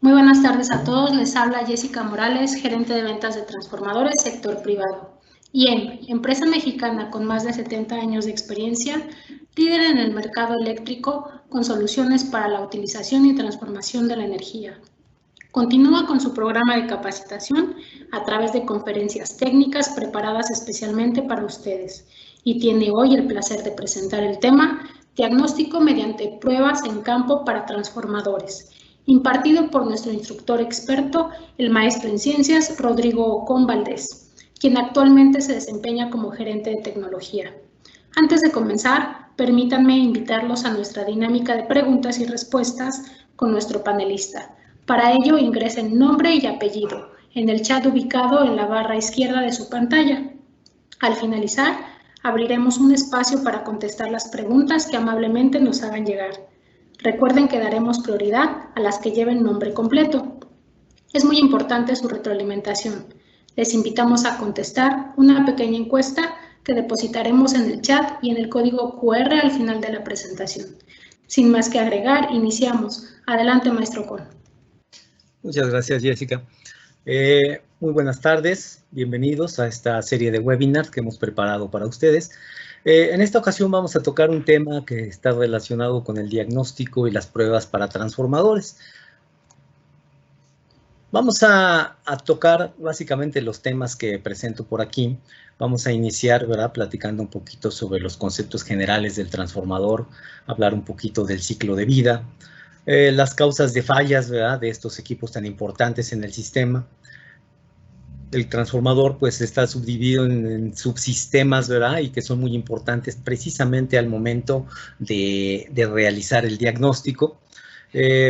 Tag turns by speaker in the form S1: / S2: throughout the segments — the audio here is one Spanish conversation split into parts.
S1: Muy buenas tardes a todos, les habla Jessica Morales, gerente de ventas de transformadores, sector privado. IEM, empresa mexicana con más de 70 años de experiencia, líder en el mercado eléctrico con soluciones para la utilización y transformación de la energía. Continúa con su programa de capacitación a través de conferencias técnicas preparadas especialmente para ustedes y tiene hoy el placer de presentar el tema Diagnóstico mediante pruebas en campo para transformadores, impartido por nuestro instructor experto, el maestro en ciencias Rodrigo Ocón Valdés, quien actualmente se desempeña como gerente de tecnología. Antes de comenzar, permítanme invitarlos a nuestra dinámica de preguntas y respuestas con nuestro panelista. Para ello, ingresen nombre y apellido en el chat ubicado en la barra izquierda de su pantalla. Al finalizar, abriremos un espacio para contestar las preguntas que amablemente nos hagan llegar. Recuerden que daremos prioridad a las que lleven nombre completo. Es muy importante su retroalimentación. Les invitamos a contestar una pequeña encuesta que depositaremos en el chat y en el código QR al final de la presentación. Sin más que agregar, iniciamos. Adelante, maestro Con.
S2: Muchas gracias, Jessica. Muy buenas tardes, bienvenidos a esta serie de webinars que hemos preparado para ustedes. En esta ocasión vamos a tocar un tema que está relacionado con el diagnóstico y las pruebas para transformadores. Vamos a tocar básicamente los temas que presento por aquí. Vamos a iniciar, ¿verdad?, platicando un poquito sobre los conceptos generales del transformador, hablar un poquito del ciclo de vida, las causas de fallas, ¿verdad?, de estos equipos tan importantes en el sistema. El transformador pues está subdividido en subsistemas, ¿verdad?, y que son muy importantes precisamente al momento de realizar el diagnóstico.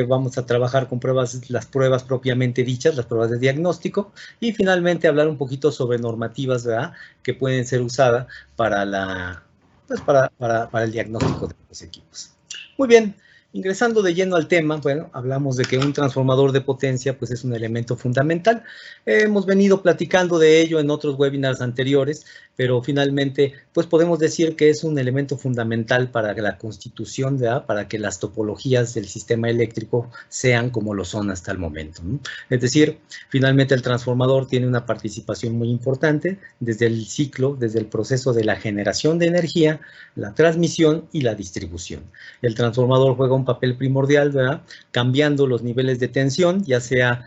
S2: Vamos a trabajar con las pruebas propiamente dichas, las pruebas de diagnóstico, y finalmente hablar un poquito sobre normativas, ¿verdad?, que pueden ser usadas para el diagnóstico de los equipos. Muy bien. Ingresando de lleno al tema, bueno, hablamos de que un transformador de potencia pues es un elemento fundamental. Hemos venido platicando de ello en otros webinars anteriores, pero finalmente pues podemos decir que es un elemento fundamental para la constitución, ¿verdad?, para que las topologías del sistema eléctrico sean como lo son hasta el momento, ¿no? Es decir, finalmente el transformador tiene una participación muy importante desde el ciclo, desde el proceso de la generación de energía, la transmisión y la distribución. El transformador juega un papel primordial, ¿verdad?, cambiando los niveles de tensión, ya sea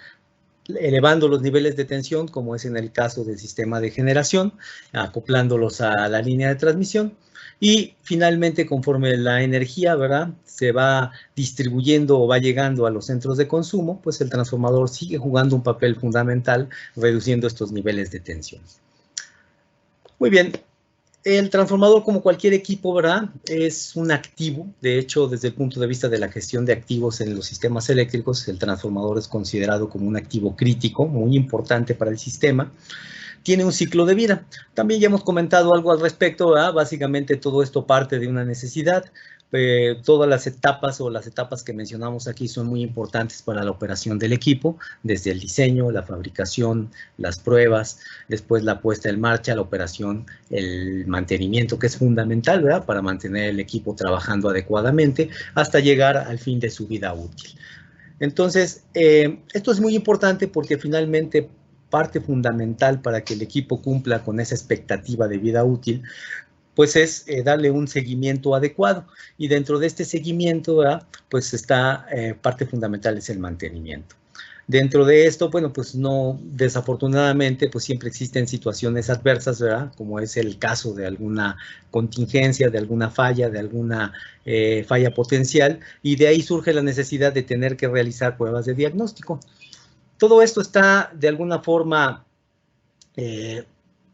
S2: elevando los niveles de tensión, como es en el caso del sistema de generación, acoplándolos a la línea de transmisión, y finalmente, conforme la energía, ¿verdad?, se va distribuyendo o va llegando a los centros de consumo, pues el transformador sigue jugando un papel fundamental, reduciendo estos niveles de tensión. Muy bien. El transformador, como cualquier equipo, ¿verdad?, es un activo. De hecho, desde el punto de vista de la gestión de activos en los sistemas eléctricos, el transformador es considerado como un activo crítico, muy importante para el sistema. Tiene un ciclo de vida. También ya hemos comentado algo al respecto, ¿verdad? Básicamente todo esto parte de una necesidad. Todas las etapas que mencionamos aquí son muy importantes para la operación del equipo, desde el diseño, la fabricación, las pruebas, después la puesta en marcha, la operación, el mantenimiento, que es fundamental, ¿verdad?, para mantener el equipo trabajando adecuadamente hasta llegar al fin de su vida útil. Entonces, esto es muy importante porque finalmente parte fundamental para que el equipo cumpla con esa expectativa de vida útil, pues es darle un seguimiento adecuado. Y dentro de este seguimiento, ¿verdad?, pues está parte fundamental es el mantenimiento. Dentro de esto, bueno, pues no, desafortunadamente, pues siempre existen situaciones adversas, ¿verdad?, como es el caso de alguna contingencia, de alguna falla, de alguna falla potencial, y de ahí surge la necesidad de tener que realizar pruebas de diagnóstico. Todo esto está de alguna forma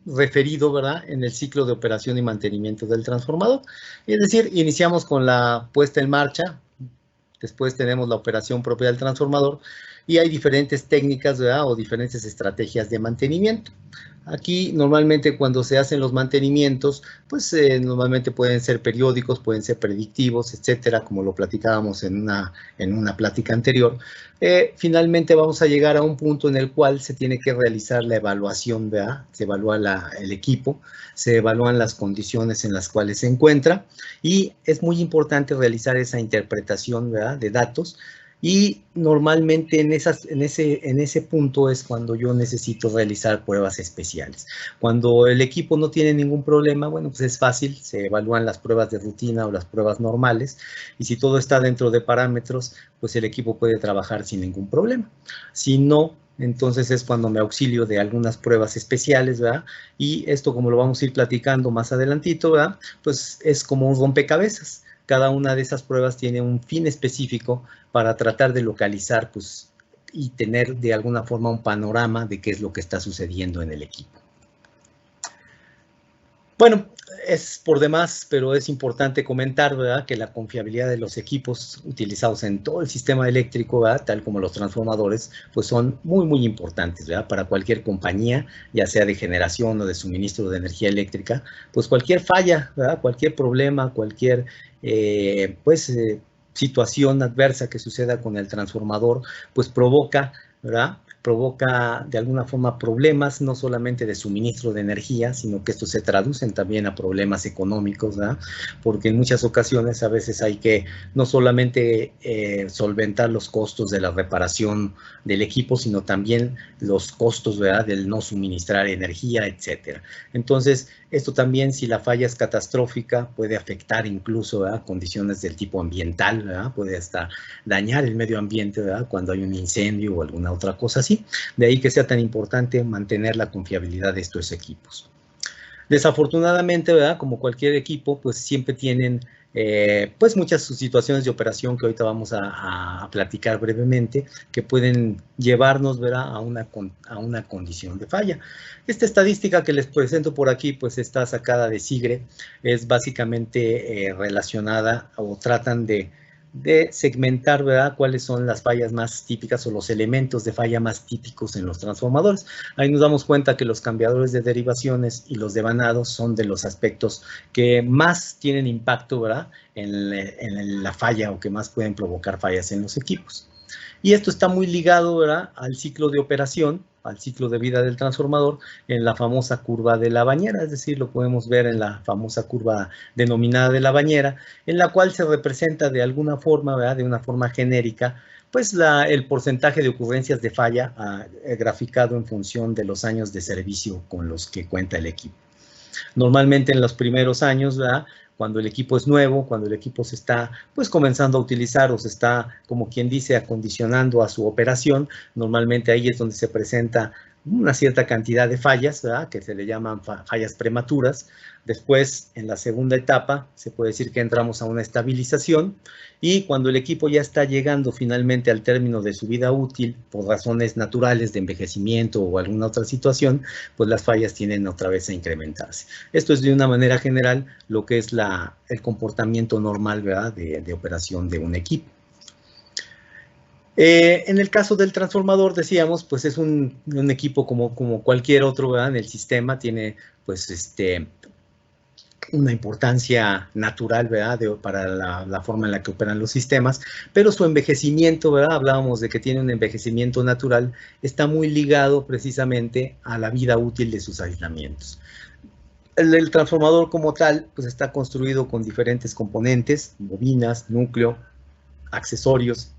S2: referido, ¿verdad?, en el ciclo de operación y mantenimiento del transformador. Es decir, iniciamos con la puesta en marcha, después tenemos la operación propia del transformador y hay diferentes técnicas, ¿verdad?, o diferentes estrategias de mantenimiento. Aquí normalmente cuando se hacen los mantenimientos, pues normalmente pueden ser periódicos, pueden ser predictivos, etcétera, como lo platicábamos en una plática anterior. Finalmente vamos a llegar a un punto en el cual se tiene que realizar la evaluación, ¿verdad? Se evalúa el equipo, se evalúan las condiciones en las cuales se encuentra y es muy importante realizar esa interpretación, ¿verdad?, de datos Y normalmente en ese punto es cuando yo necesito realizar pruebas especiales. Cuando el equipo no tiene ningún problema, bueno, pues es fácil, se evalúan las pruebas de rutina o las pruebas normales, y si todo está dentro de parámetros, pues el equipo puede trabajar sin ningún problema. Si no, entonces es cuando me auxilio de algunas pruebas especiales, ¿verdad? Y esto, como lo vamos a ir platicando más adelantito, ¿verdad? Pues es como un rompecabezas. Cada una de esas pruebas tiene un fin específico para tratar de localizar, pues, y tener de alguna forma un panorama de qué es lo que está sucediendo en el equipo. Bueno, es por demás, pero es importante comentar, ¿verdad?, que la confiabilidad de los equipos utilizados en todo el sistema eléctrico, ¿verdad?, tal como los transformadores, pues son muy, muy importantes, ¿verdad?, para cualquier compañía, ya sea de generación o de suministro de energía eléctrica. Pues cualquier falla, ¿verdad?, cualquier problema, cualquier, situación adversa que suceda con el transformador, pues provoca, ¿verdad?, provoca de alguna forma problemas, no solamente de suministro de energía, sino que esto se traducen también a problemas económicos, ¿verdad? Porque en muchas ocasiones a veces hay que no solamente solventar los costos de la reparación del equipo, sino también los costos, ¿verdad?, del no suministrar energía, etcétera. Entonces, esto también, si la falla es catastrófica, puede afectar incluso, ¿verdad?, condiciones del tipo ambiental, ¿verdad? Puede hasta dañar el medio ambiente, ¿verdad?, cuando hay un incendio o alguna otra cosa así. De ahí que sea tan importante mantener la confiabilidad de estos equipos. Desafortunadamente, ¿verdad?, como cualquier equipo, pues siempre tienen pues muchas situaciones de operación que ahorita vamos a platicar brevemente, que pueden llevarnos, ¿verdad?, a una condición de falla. Esta estadística que les presento por aquí, pues está sacada de SIGRE, es básicamente relacionada o tratan de segmentar, ¿verdad?, cuáles son las fallas más típicas o los elementos de falla más típicos en los transformadores. Ahí nos damos cuenta que los cambiadores de derivaciones y los devanados son de los aspectos que más tienen impacto, ¿verdad?, en la falla, o que más pueden provocar fallas en los equipos. Y esto está muy ligado, ¿verdad?, al ciclo de operación, al ciclo de vida del transformador, en la famosa curva de la bañera, es decir, lo podemos ver en la famosa curva denominada de la bañera, en la cual se representa de alguna forma, ¿verdad?, de una forma genérica, pues el porcentaje de ocurrencias de falla graficado en función de los años de servicio con los que cuenta el equipo. Normalmente en los primeros años, ¿verdad?, cuando el equipo es nuevo, cuando el equipo se está pues comenzando a utilizar o se está, como quien dice, acondicionando a su operación, normalmente ahí es donde se presenta una cierta cantidad de fallas, ¿verdad?, que se le llaman fallas prematuras. Después, en la segunda etapa, se puede decir que entramos a una estabilización, y cuando el equipo ya está llegando finalmente al término de su vida útil, por razones naturales de envejecimiento o alguna otra situación, pues las fallas tienden otra vez a incrementarse. Esto es de una manera general lo que es el comportamiento normal, ¿verdad?, de operación de un equipo. En el caso del transformador, decíamos, pues es un equipo como cualquier otro, ¿verdad?, en el sistema. Tiene pues una importancia natural, ¿verdad?, para la forma en la que operan los sistemas, pero su envejecimiento, ¿verdad?, hablábamos de que tiene un envejecimiento natural, está muy ligado precisamente a la vida útil de sus aislamientos. El transformador como tal, pues está construido con diferentes componentes, bobinas, núcleo, accesorios,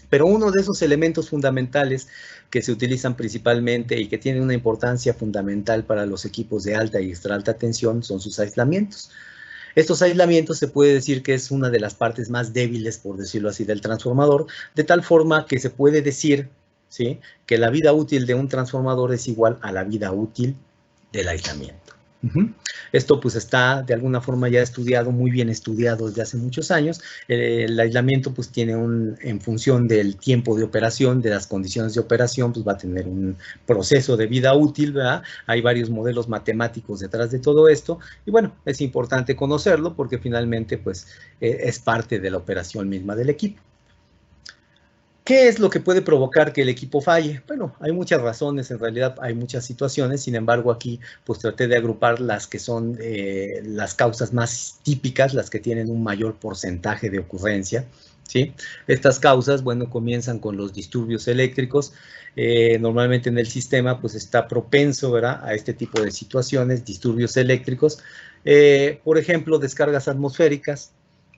S2: pero uno de esos elementos fundamentales que se utilizan principalmente y que tienen una importancia fundamental para los equipos de alta y extra alta tensión son sus aislamientos. Estos aislamientos se puede decir que es una de las partes más débiles, por decirlo así, del transformador, de tal forma que se puede decir, ¿sí?, que la vida útil de un transformador es igual a la vida útil del aislamiento. Esto pues está de alguna forma ya estudiado, muy bien estudiado desde hace muchos años. El aislamiento pues tiene en función del tiempo de operación, de las condiciones de operación, pues va a tener un proceso de vida útil, ¿verdad? Hay varios modelos matemáticos detrás de todo esto, y bueno, es importante conocerlo porque finalmente pues es parte de la operación misma del equipo. ¿Qué es lo que puede provocar que el equipo falle? Bueno, hay muchas razones, en realidad hay muchas situaciones, sin embargo aquí pues traté de agrupar las que son las causas más típicas, las que tienen un mayor porcentaje de ocurrencia, ¿sí? Estas causas, bueno, comienzan con los disturbios eléctricos. Normalmente en el sistema pues está propenso, ¿verdad?, a este tipo de situaciones, disturbios eléctricos, por ejemplo, descargas atmosféricas,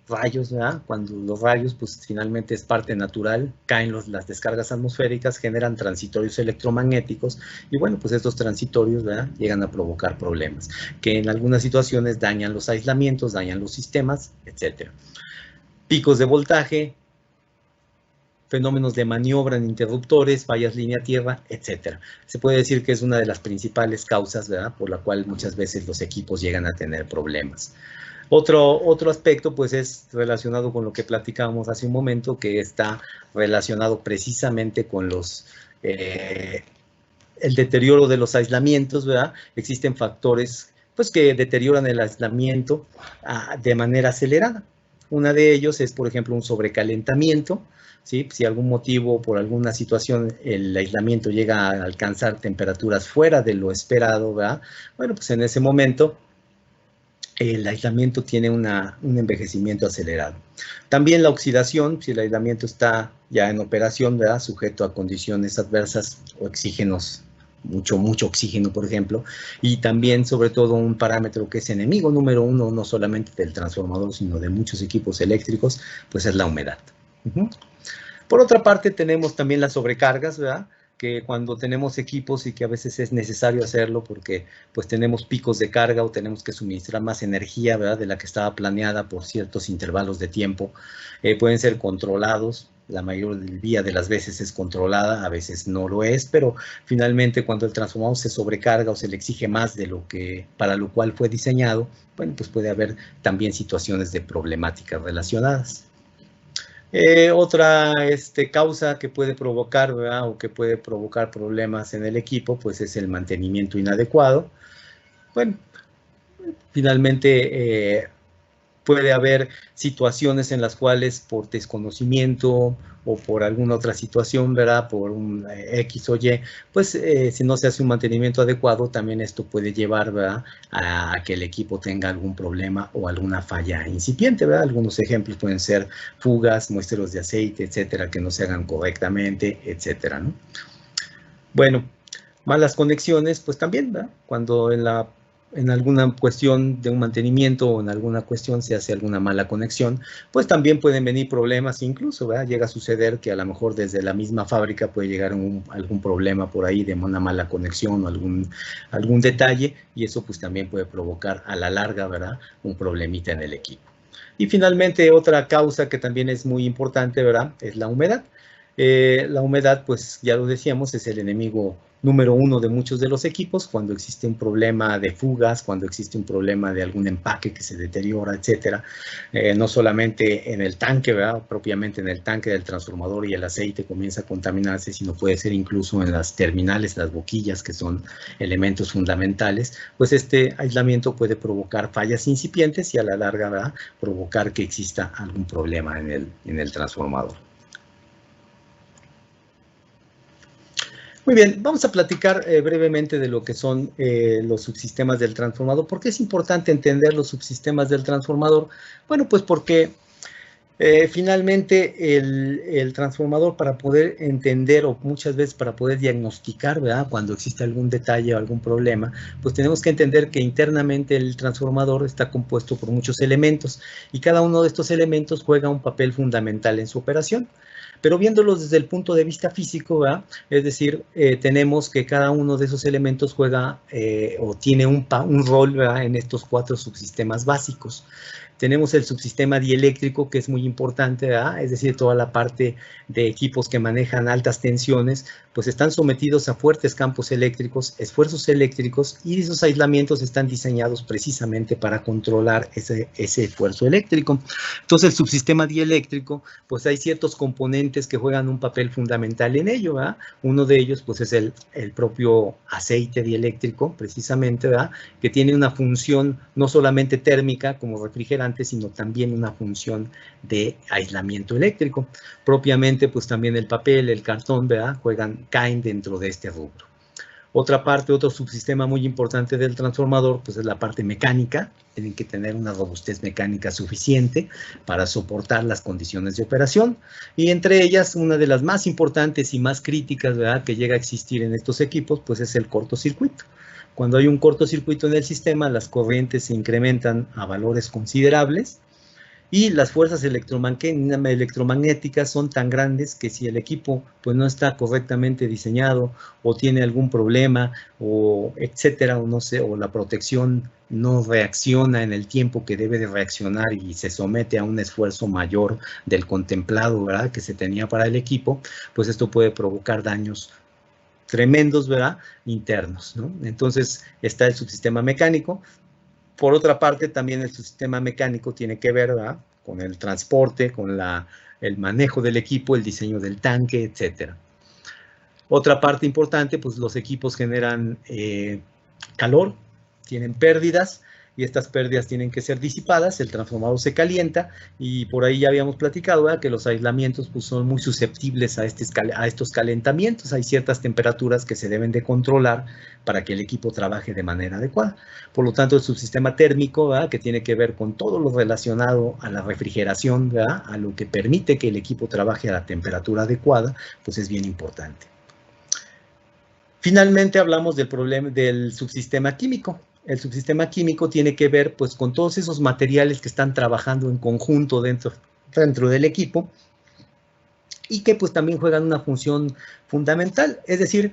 S2: rayos, ¿verdad? Cuando los rayos, pues finalmente es parte natural, caen las descargas atmosféricas, generan transitorios electromagnéticos y bueno, pues estos transitorios, ¿verdad? Llegan a provocar problemas que en algunas situaciones dañan los aislamientos, dañan los sistemas, etcétera. Picos de voltaje, fenómenos de maniobra en interruptores, fallas línea-tierra, etcétera. Se puede decir que es una de las principales causas, ¿verdad? Por la cual muchas veces los equipos llegan a tener problemas. Otro aspecto, pues, es relacionado con lo que platicábamos hace un momento, que está relacionado precisamente con el deterioro de los aislamientos, ¿verdad? Existen factores, pues, que deterioran el aislamiento de manera acelerada. Una de ellos es, por ejemplo, un sobrecalentamiento, ¿sí? Si algún motivo, por alguna situación, el aislamiento llega a alcanzar temperaturas fuera de lo esperado, ¿verdad? Bueno, pues en ese momento el aislamiento tiene un envejecimiento acelerado. También la oxidación, si el aislamiento está ya en operación, ¿verdad? Sujeto a condiciones adversas o oxígenos, mucho oxígeno, por ejemplo, y también, sobre todo, un parámetro que es enemigo número uno, no solamente del transformador, sino de muchos equipos eléctricos, pues es la humedad. Por otra parte, tenemos también las sobrecargas, ¿verdad? Que cuando tenemos equipos y que a veces es necesario hacerlo porque pues tenemos picos de carga o tenemos que suministrar más energía, ¿verdad? De la que estaba planeada por ciertos intervalos de tiempo, pueden ser controlados. La mayoría de las veces es controlada, a veces no lo es, pero finalmente cuando el transformador se sobrecarga o se le exige más de lo que para lo cual fue diseñado, bueno, pues puede haber también situaciones de problemáticas relacionadas. Otra causa que puede provocar, ¿verdad? O que puede provocar problemas en el equipo, pues es el mantenimiento inadecuado. Bueno, finalmente puede haber situaciones en las cuales por desconocimiento o por alguna otra situación, ¿verdad? Por un X o Y, pues si no se hace un mantenimiento adecuado, también esto puede llevar, ¿verdad? A que el equipo tenga algún problema o alguna falla incipiente, ¿verdad? Algunos ejemplos pueden ser fugas, muestreos de aceite, etcétera, que no se hagan correctamente, etcétera, ¿no? Bueno, malas conexiones, pues también, ¿verdad? Cuando en alguna cuestión de un mantenimiento o en alguna cuestión se hace alguna mala conexión, pues también pueden venir problemas incluso, ¿verdad? Llega a suceder que a lo mejor desde la misma fábrica puede llegar algún problema por ahí de una mala conexión o algún detalle y eso pues también puede provocar a la larga, ¿verdad? Un problemita en el equipo. Y finalmente otra causa que también es muy importante, ¿verdad? Es la humedad. La humedad, pues ya lo decíamos, es el enemigo número uno de muchos de los equipos. Cuando existe un problema de fugas, cuando existe un problema de algún empaque que se deteriora, etcétera, no solamente en el tanque, ¿verdad? Propiamente en el tanque del transformador y el aceite comienza a contaminarse, sino puede ser incluso en las terminales, las boquillas, que son elementos fundamentales, pues este aislamiento puede provocar fallas incipientes y a la larga, ¿verdad? Provocar que exista algún problema en el transformador. Muy bien, vamos a platicar brevemente de lo que son los subsistemas del transformador. ¿Por qué es importante entender los subsistemas del transformador? Bueno, pues porque finalmente el transformador, para poder entender o muchas veces para poder diagnosticar, ¿verdad? Cuando existe algún detalle o algún problema, pues tenemos que entender que internamente el transformador está compuesto por muchos elementos y cada uno de estos elementos juega un papel fundamental en su operación. Pero viéndolos desde el punto de vista físico, ¿verdad? Es decir, tenemos que cada uno de esos elementos juega o tiene un rol, ¿verdad? En estos 4 subsistemas básicos. Tenemos el subsistema dieléctrico, que es muy importante, ¿verdad? Es decir, toda la parte de equipos que manejan altas tensiones, pues están sometidos a fuertes campos eléctricos, esfuerzos eléctricos, y esos aislamientos están diseñados precisamente para controlar ese esfuerzo eléctrico. Entonces, el subsistema dieléctrico, pues hay ciertos componentes que juegan un papel fundamental en ello, ¿verdad? Uno de ellos, pues es el propio aceite dieléctrico, precisamente, ¿verdad? Que tiene una función no solamente térmica como refrigerante, sino también una función de aislamiento eléctrico. Propiamente, pues también el papel, el cartón, ¿verdad? Caen dentro de este rubro. Otra parte, otro subsistema muy importante del transformador, pues es la parte mecánica. Tienen que tener una robustez mecánica suficiente para soportar las condiciones de operación. Y entre ellas, una de las más importantes y más críticas, ¿verdad?, que llega a existir en estos equipos, pues es el cortocircuito. Cuando hay un cortocircuito en el sistema, las corrientes se incrementan a valores considerables Y las fuerzas electromagnéticas son tan grandes que si el equipo pues no está correctamente diseñado o tiene algún problema o etcétera, o no sé, o la protección no reacciona en el tiempo que debe de reaccionar y se somete a un esfuerzo mayor del contemplado, ¿verdad?, que se tenía para el equipo, pues esto puede provocar daños tremendos, ¿verdad?, internos, ¿no? Entonces está el subsistema mecánico. Por otra parte, también el sistema mecánico tiene que ver, ¿verdad?, con el transporte, con el manejo del equipo, el diseño del tanque, etcétera. Otra parte importante, pues los equipos generan calor, tienen pérdidas, y estas pérdidas tienen que ser disipadas, el transformador se calienta, y por ahí ya habíamos platicado, ¿verdad?, que los aislamientos pues, son muy susceptibles a estos calentamientos. Hay ciertas temperaturas que se deben de controlar para que el equipo trabaje de manera adecuada. Por lo tanto, el subsistema térmico, ¿verdad?, que tiene que ver con todo lo relacionado a la refrigeración, ¿verdad?, a lo que permite que el equipo trabaje a la temperatura adecuada, pues es bien importante. Finalmente, hablamos del problema del subsistema químico. El subsistema químico tiene que ver pues, con todos esos materiales que están trabajando en conjunto dentro del equipo y que pues, también juegan una función fundamental. Es decir,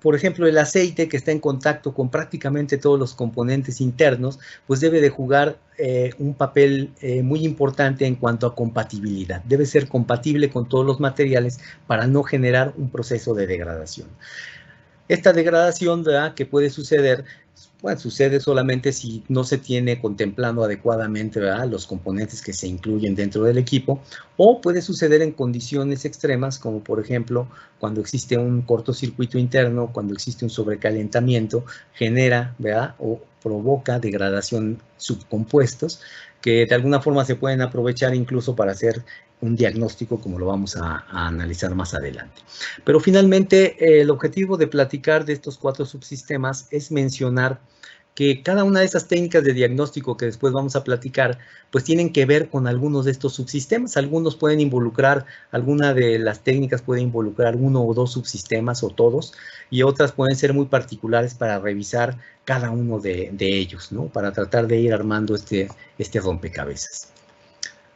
S2: por ejemplo, el aceite que está en contacto con prácticamente todos los componentes internos, pues debe de jugar un papel muy importante en cuanto a compatibilidad. Debe ser compatible con todos los materiales para no generar un proceso de degradación. Esta degradación, ¿verdad?, que puede suceder, bueno, sucede solamente si no se tiene contemplando adecuadamente, ¿verdad?, los componentes que se incluyen dentro del equipo, o puede suceder en condiciones extremas, como por ejemplo, cuando existe un cortocircuito interno, cuando existe un sobrecalentamiento, genera, ¿verdad?, o provoca degradación subcompuestos, que de alguna forma se pueden aprovechar incluso para hacer un diagnóstico, como lo vamos a analizar más adelante. Pero finalmente, el objetivo de platicar de estos 4 subsistemas es mencionar que cada una de esas técnicas de diagnóstico que después vamos a platicar, pues tienen que ver con algunos de estos subsistemas. Algunos pueden involucrar, alguna de las técnicas puede involucrar 1 o 2 subsistemas o todos, y otras pueden ser muy particulares para revisar cada uno de ellos, ¿no?, para tratar de ir armando este rompecabezas.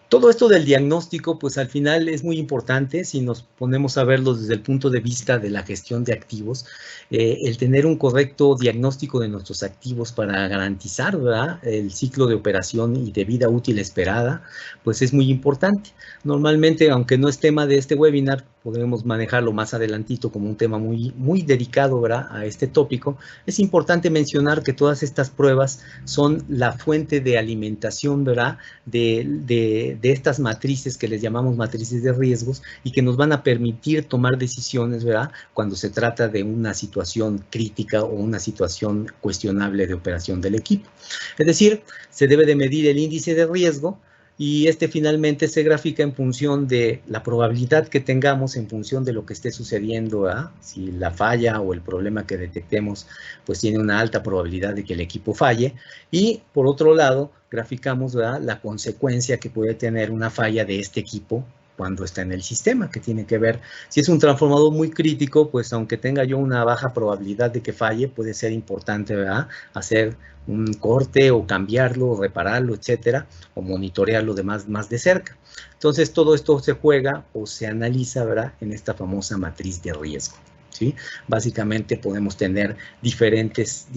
S2: Todo esto del diagnóstico, pues al final es muy importante si nos ponemos a verlo desde el punto de vista de la gestión de activos, el tener un correcto diagnóstico de nuestros activos para garantizar, ¿verdad?, el ciclo de operación y de vida útil esperada, pues es muy importante. Normalmente, aunque no es tema de este webinar, podemos manejarlo más adelantito como un tema muy dedicado, ¿verdad?, a este tópico. Es importante mencionar que todas estas pruebas son la fuente de alimentación, ¿verdad?, de estas matrices que les llamamos matrices de riesgos y que nos van a permitir tomar decisiones, ¿verdad?, cuando se trata de una situación crítica o una situación cuestionable de operación del equipo. Es decir, se debe de medir el índice de riesgo y finalmente se grafica en función de la probabilidad que tengamos en función de lo que esté sucediendo, ¿verdad? Si la falla o el problema que detectemos pues tiene una alta probabilidad de que el equipo falle, y por otro lado graficamos, ¿verdad?, la consecuencia que puede tener una falla de este equipo cuando está en el sistema, que tiene que ver, si es un transformador muy crítico, pues aunque tenga yo una baja probabilidad de que falle, puede ser importante, ¿verdad?, hacer un corte o cambiarlo, o repararlo, etcétera, o monitorearlo más de cerca. Entonces, todo esto se juega o se analiza, ¿verdad?, en esta famosa matriz de riesgo, ¿sí? Básicamente podemos tener diferentes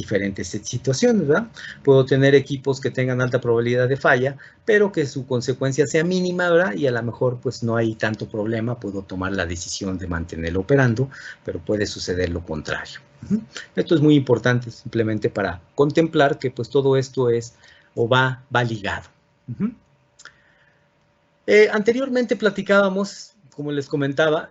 S2: situaciones, ¿verdad? Puedo tener equipos que tengan alta probabilidad de falla, pero que su consecuencia sea mínima, ¿verdad? Y a lo mejor pues no hay tanto problema, puedo tomar la decisión de mantenerlo operando, pero puede suceder lo contrario. Esto es muy importante simplemente para contemplar que pues todo esto es o va ligado. Anteriormente platicábamos, como les comentaba,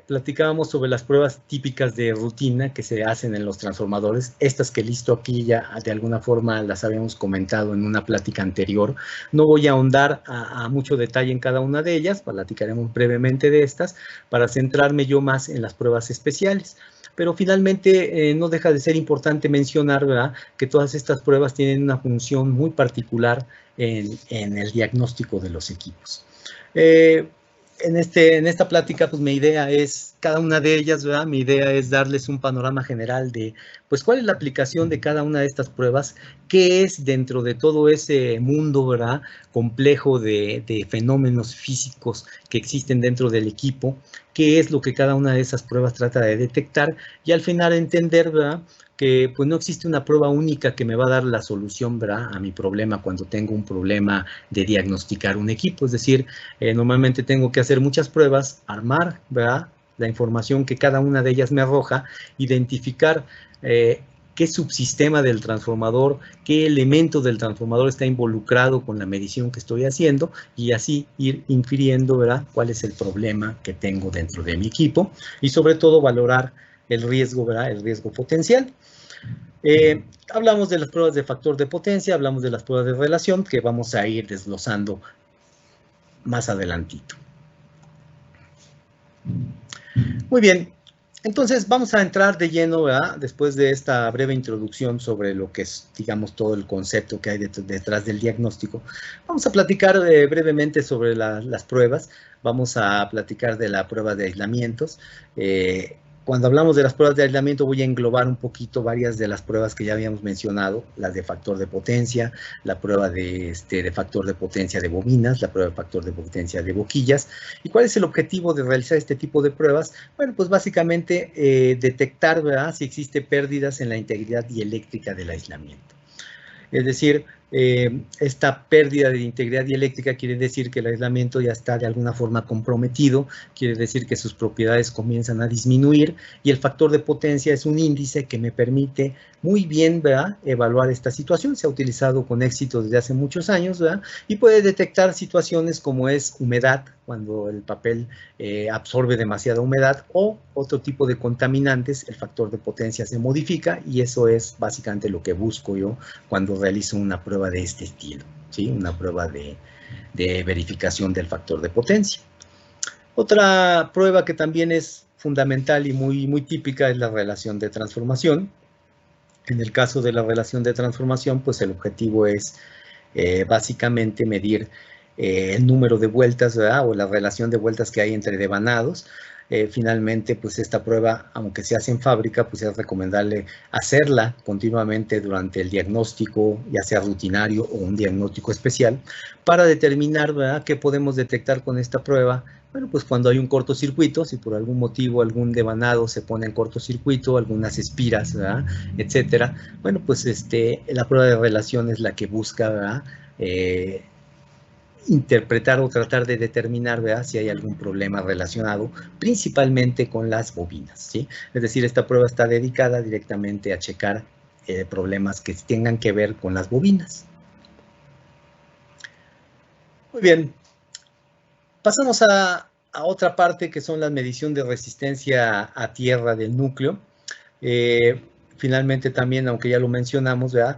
S2: platicábamos sobre las pruebas típicas de rutina que se hacen en los transformadores. Estas que listo aquí ya de alguna forma las habíamos comentado en una plática anterior. No voy a ahondar a mucho detalle en cada una de ellas, platicaremos brevemente de estas para centrarme yo más en las pruebas especiales. Pero finalmente no deja de ser importante mencionar, ¿verdad?, que todas estas pruebas tienen una función muy particular en el diagnóstico de los equipos. en esta plática, pues mi idea es, cada una de ellas, ¿verdad? Mi idea es darles un panorama general de, pues, cuál es la aplicación de cada una de estas pruebas, qué es dentro de todo ese mundo, ¿verdad? Complejo de fenómenos físicos que existen dentro del equipo, qué es lo que cada una de esas pruebas trata de detectar y al final entender, ¿verdad? Que pues no existe una prueba única que me va a dar la solución, ¿verdad? A mi problema cuando tengo un problema de diagnosticar un equipo, es decir, normalmente tengo que hacer muchas pruebas, armar, ¿verdad? La información que cada una de ellas me arroja, identificar qué subsistema del transformador, qué elemento del transformador está involucrado con la medición que estoy haciendo y así ir infiriendo, ¿verdad? Cuál es el problema que tengo dentro de mi equipo y sobre todo valorar el riesgo, ¿verdad? El riesgo potencial. Hablamos de las pruebas de factor de potencia, hablamos de las pruebas de relación que vamos a ir desglosando más adelantito. Muy bien, entonces vamos a entrar de lleno, ¿verdad? Después de esta breve introducción sobre lo que es, digamos, todo el concepto que hay detrás del diagnóstico. Vamos a platicar brevemente sobre las pruebas. Vamos a platicar de la prueba de aislamientos. Cuando hablamos de las pruebas de aislamiento voy a englobar un poquito varias de las pruebas que ya habíamos mencionado, las de factor de potencia, la prueba de factor de potencia de bobinas, la prueba de factor de potencia de boquillas. ¿Y cuál es el objetivo de realizar este tipo de pruebas? Bueno, pues básicamente detectar, ¿verdad?, si existe pérdidas en la integridad dieléctrica del aislamiento. Es decir, esta pérdida de integridad dieléctrica quiere decir que el aislamiento ya está de alguna forma comprometido, quiere decir que sus propiedades comienzan a disminuir y el factor de potencia es un índice que me permite muy bien, ¿verdad?, evaluar esta situación. Se ha utilizado con éxito desde hace muchos años, ¿verdad?, y puede detectar situaciones como es humedad, cuando el papel absorbe demasiada humedad o otro tipo de contaminantes, el factor de potencia se modifica y eso es básicamente lo que busco yo cuando realizo una prueba de este estilo, ¿sí? Una prueba de verificación del factor de potencia. Otra prueba que también es fundamental y muy típica es la relación de transformación. En el caso de la relación de transformación, pues el objetivo es básicamente medir el número de vueltas, ¿verdad?, o la relación de vueltas que hay entre devanados. Finalmente, pues esta prueba, aunque se hace en fábrica, pues es recomendable hacerla continuamente durante el diagnóstico, ya sea rutinario o un diagnóstico especial, para determinar, ¿verdad?, qué podemos detectar con esta prueba. Bueno, pues cuando hay un cortocircuito, si por algún motivo algún devanado se pone en cortocircuito, algunas espiras, ¿verdad?, etcétera. Bueno, pues la prueba de relación es la que busca, ¿verdad?, interpretar o tratar de determinar, ¿verdad?, si hay algún problema relacionado principalmente con las bobinas, ¿sí? Es decir, esta prueba está dedicada directamente a checar problemas que tengan que ver con las bobinas. Muy bien. Pasamos a otra parte que son la medición de resistencia a tierra del núcleo. Finalmente también, aunque ya lo mencionamos, ¿verdad?,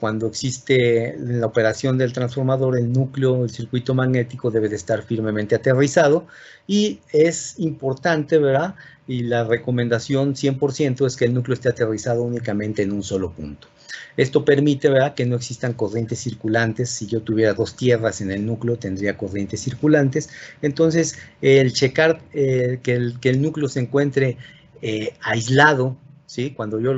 S2: cuando existe la operación del transformador, el núcleo, el circuito magnético debe de estar firmemente aterrizado y es importante, ¿verdad?, y la recomendación 100% es que el núcleo esté aterrizado únicamente en un solo punto. Esto permite, ¿verdad?, que no existan corrientes circulantes. Si yo tuviera dos tierras en el núcleo, tendría corrientes circulantes. Entonces, el checar que el núcleo se encuentre aislado, ¿sí? Cuando yo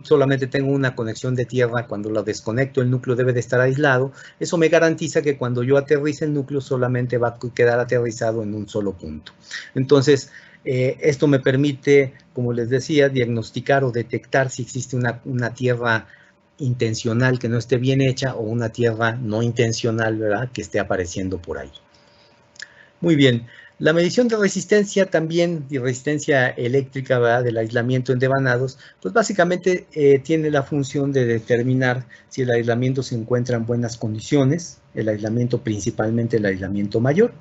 S2: solamente tengo una conexión de tierra, cuando lo desconecto, el núcleo debe de estar aislado. Eso me garantiza que cuando yo aterrice el núcleo, solamente va a quedar aterrizado en un solo punto. Entonces, esto me permite, como les decía, diagnosticar o detectar si existe una tierra intencional que no esté bien hecha o una tierra no intencional, ¿verdad?, que esté apareciendo por ahí. Muy bien. La medición de resistencia también, de resistencia eléctrica, ¿verdad?, del aislamiento en devanados, pues básicamente tiene la función de determinar si el aislamiento se encuentra en buenas condiciones, el aislamiento, principalmente el aislamiento mayor,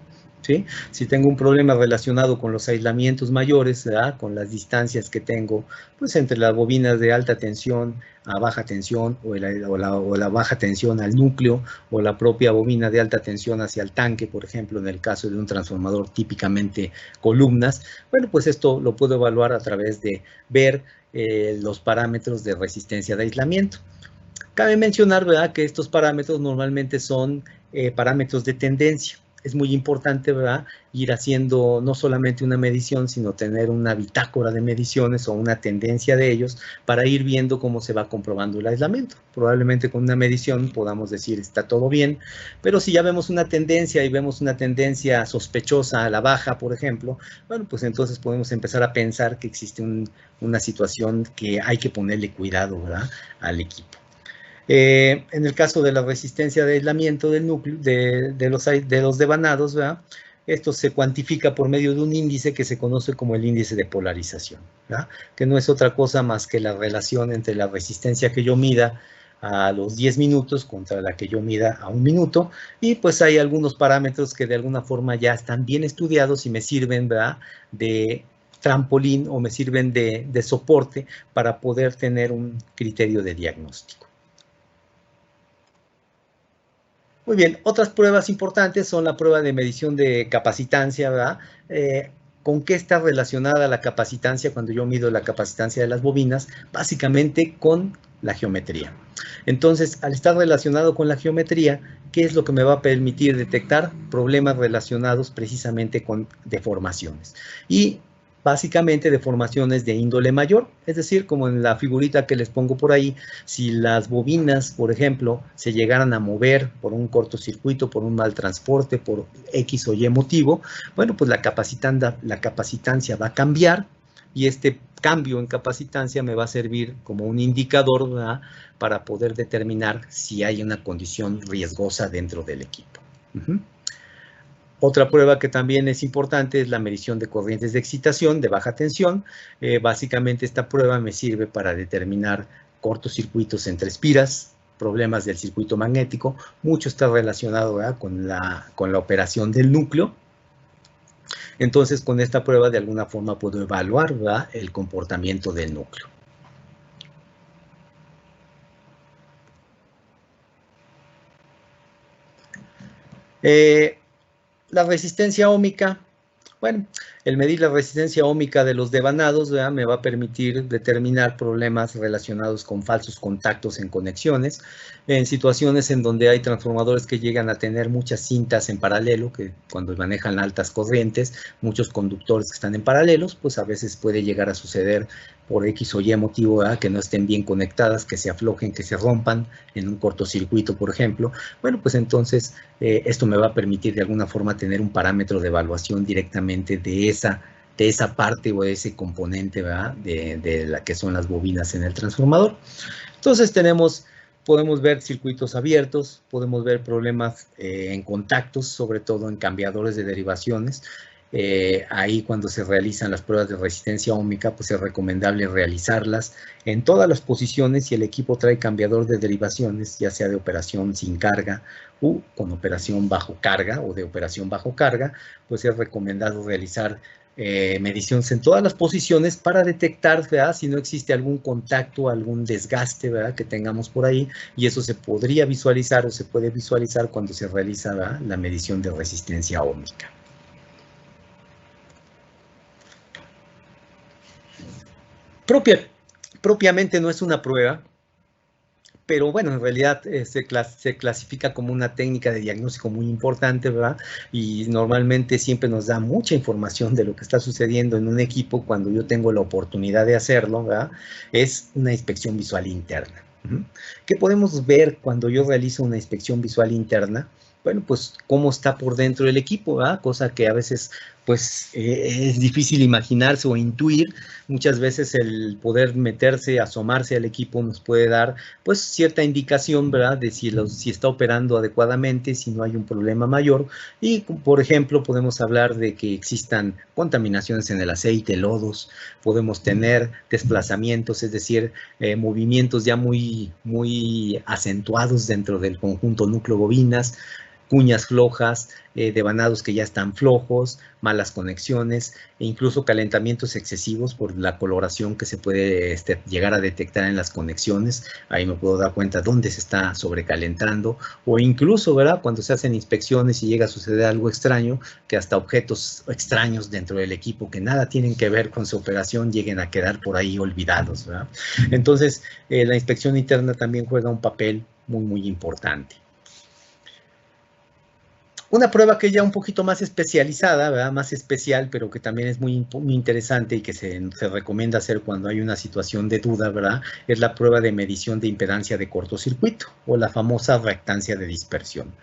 S2: ¿sí? Si tengo un problema relacionado con los aislamientos mayores, ¿verdad?, con las distancias que tengo, pues entre las bobinas de alta tensión a baja tensión o la baja tensión al núcleo o la propia bobina de alta tensión hacia el tanque, por ejemplo, en el caso de un transformador típicamente columnas, bueno, pues esto lo puedo evaluar a través de ver los parámetros de resistencia de aislamiento. Cabe mencionar, ¿verdad?, que estos parámetros normalmente son parámetros de tendencia. es muy importante, ¿verdad?, ir haciendo no solamente una medición, sino tener una bitácora de mediciones o una tendencia de ellos para ir viendo cómo se va comprobando el aislamiento. Probablemente con una medición podamos decir está todo bien, pero si ya vemos una tendencia y vemos una tendencia sospechosa a la baja, por ejemplo, bueno, pues entonces podemos empezar a pensar que existe una situación que hay que ponerle cuidado, ¿verdad?, al equipo. En el caso de la resistencia de aislamiento del núcleo, de los devanados, ¿verdad?, esto se cuantifica por medio de un índice que se conoce como el índice de polarización, ¿verdad?, que no es otra cosa más que la relación entre la resistencia que yo mida a los 10 minutos contra la que yo mida a 1 minuto, y pues hay algunos parámetros que de alguna forma ya están bien estudiados y me sirven, ¿verdad?, de trampolín o me sirven de soporte para poder tener un criterio de diagnóstico. Muy bien, otras pruebas importantes son la prueba de medición de capacitancia, ¿verdad? ¿Con qué está relacionada la capacitancia cuando yo mido la capacitancia de las bobinas? Básicamente con la geometría. Entonces, al estar relacionado con la geometría, ¿qué es lo que me va a permitir detectar problemas relacionados precisamente con deformaciones? Y básicamente deformaciones de índole mayor, es decir, como en la figurita que les pongo por ahí, si las bobinas, por ejemplo, se llegaran a mover por un cortocircuito, por un mal transporte, por X o Y motivo, bueno, pues la capacitancia va a cambiar y este cambio en capacitancia me va a servir como un indicador, ¿verdad?, para poder determinar si hay una condición riesgosa dentro del equipo. Otra prueba que también es importante es la medición de corrientes de excitación de baja tensión. Básicamente esta prueba me sirve para determinar cortocircuitos entre espiras, problemas del circuito magnético. Mucho está relacionado, ¿verdad?, con la operación del núcleo. Entonces, con esta prueba de alguna forma puedo evaluar, ¿verdad?, el comportamiento del núcleo. La resistencia óhmica, bueno, el medir la resistencia óhmica de los devanados, ¿verdad?, me va a permitir determinar problemas relacionados con falsos contactos en conexiones, en situaciones en donde hay transformadores que llegan a tener muchas cintas en paralelo, que cuando manejan altas corrientes, muchos conductores que están en paralelos, pues a veces puede llegar a suceder por X o Y motivo, ¿verdad?, que no estén bien conectadas, que se aflojen, que se rompan en un cortocircuito, por ejemplo. Bueno, pues entonces esto me va a permitir de alguna forma tener un parámetro de evaluación directamente de esa parte o de ese componente, ¿verdad?, de la que son las bobinas en el transformador. Entonces podemos ver circuitos abiertos, podemos ver problemas en contactos, sobre todo en cambiadores de derivaciones. Ahí cuando se realizan las pruebas de resistencia óhmica, pues es recomendable realizarlas en todas las posiciones si el equipo trae cambiador de derivaciones, ya sea de operación sin carga u con operación bajo carga o de operación bajo carga, pues es recomendado realizar mediciones en todas las posiciones para detectar, ¿verdad?, si no existe algún contacto, algún desgaste, ¿verdad?, que tengamos por ahí, y eso se podría visualizar o se puede visualizar cuando se realiza, ¿verdad?, la medición de resistencia óhmica. Propiamente no es una prueba, pero bueno, en realidad se clasifica como una técnica de diagnóstico muy importante, ¿verdad? Y normalmente siempre nos da mucha información de lo que está sucediendo en un equipo cuando yo tengo la oportunidad de hacerlo, ¿verdad? Es una inspección visual interna. ¿Qué podemos ver cuando yo realizo una inspección visual interna? Bueno, pues cómo está por dentro del equipo, ¿verdad? Cosa que a veces pues es difícil imaginarse o intuir. Muchas veces el poder meterse, asomarse al equipo nos puede dar pues cierta indicación, ¿verdad?, de si está operando adecuadamente, si no hay un problema mayor. Y por ejemplo podemos hablar de que existan contaminaciones en el aceite, lodos, podemos tener desplazamientos, es decir, movimientos ya muy acentuados dentro del conjunto núcleo bobinas, cuñas flojas, devanados que ya están flojos, malas conexiones e incluso calentamientos excesivos por la coloración que se puede llegar a detectar en las conexiones. Ahí me puedo dar cuenta dónde se está sobrecalentando, o incluso, ¿verdad?, cuando se hacen inspecciones y llega a suceder algo extraño, que hasta objetos extraños dentro del equipo que nada tienen que ver con su operación lleguen a quedar por ahí olvidados, ¿verdad? Entonces, la inspección interna también juega un papel muy importante. Una prueba que ya un poquito más especializada, ¿verdad? Más especial, pero que también es muy interesante y que se recomienda hacer cuando hay una situación de duda, ¿verdad? Es la prueba de medición de impedancia de cortocircuito o la famosa reactancia de dispersión.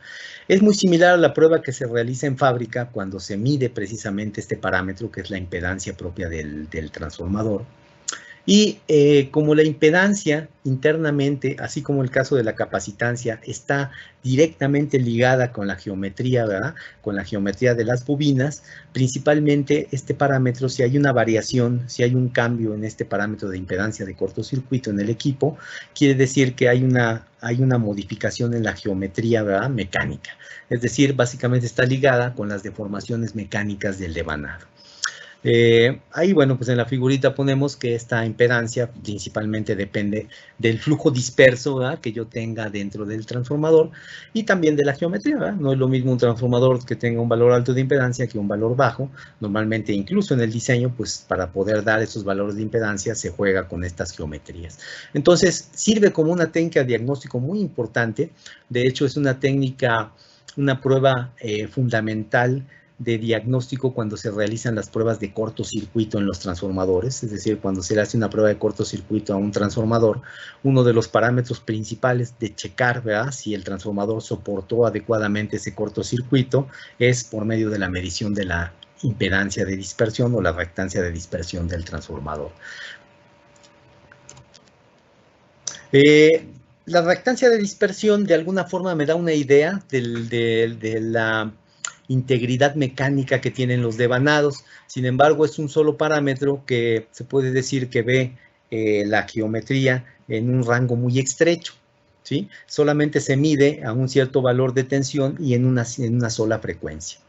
S2: Es muy similar a la prueba que se realiza en fábrica cuando se mide precisamente este parámetro que es la impedancia propia del transformador. Y como la impedancia internamente, así como el caso de la capacitancia, está directamente ligada con la geometría, ¿verdad? Con la geometría de las bobinas, principalmente este parámetro, si hay una variación, si hay un cambio en este parámetro de impedancia de cortocircuito en el equipo, quiere decir que hay una modificación en la geometría, ¿verdad? Mecánica. Es decir, básicamente está ligada con las deformaciones mecánicas del devanado. Ahí, bueno, pues en la figurita ponemos que esta impedancia principalmente depende del flujo disperso, ¿verdad? Que yo tenga dentro del transformador y también de la geometría, ¿verdad? No es lo mismo un transformador que tenga un valor alto de impedancia que un valor bajo. Normalmente, incluso en el diseño, pues para poder dar esos valores de impedancia se juega con estas geometrías. Entonces, sirve como una técnica de diagnóstico muy importante. De hecho, es una técnica, una prueba fundamental de diagnóstico cuando se realizan las pruebas de cortocircuito en los transformadores, es decir, cuando se le hace una prueba de cortocircuito a un transformador, uno de los parámetros principales de checar, ¿verdad?, si el transformador soportó adecuadamente ese cortocircuito es por medio de la medición de la impedancia de dispersión o la reactancia de dispersión del transformador. La reactancia de dispersión de alguna forma me da una idea de la integridad mecánica que tienen los devanados. Sin embargo, es un solo parámetro que se puede decir que ve la geometría en un rango muy estrecho, ¿sí? Solamente se mide a un cierto valor de tensión y en una sola frecuencia.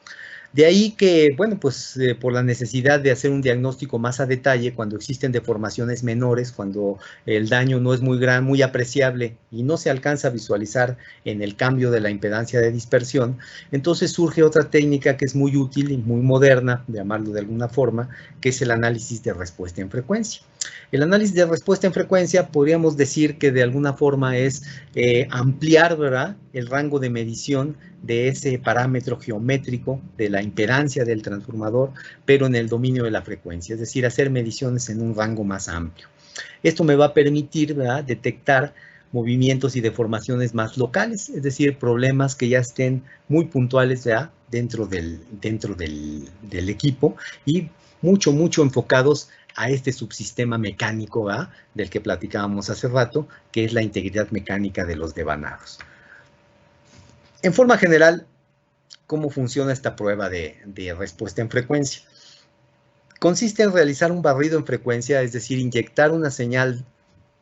S2: De ahí que, bueno, pues por la necesidad de hacer un diagnóstico más a detalle cuando existen deformaciones menores, cuando el daño no es muy gran, muy apreciable y no se alcanza a visualizar en el cambio de la impedancia de dispersión, entonces surge otra técnica que es muy útil y muy moderna, llamarlo de alguna forma, que es el análisis de respuesta en frecuencia. El análisis de respuesta en frecuencia podríamos decir que de alguna forma es ampliar, ¿verdad?, el rango de medición de ese parámetro geométrico de la impedancia del transformador, pero en el dominio de la frecuencia, es decir, hacer mediciones en un rango más amplio. Esto me va a permitir, ¿verdad?, detectar movimientos y deformaciones más locales, es decir, problemas que ya estén muy puntuales, ¿verdad?, dentro del equipo y mucho enfocados a este subsistema mecánico, ¿verdad?, del que platicábamos hace rato, que es la integridad mecánica de los devanados. En forma general, ¿cómo funciona esta prueba de respuesta en frecuencia? Consiste en realizar un barrido en frecuencia, es decir, inyectar una señal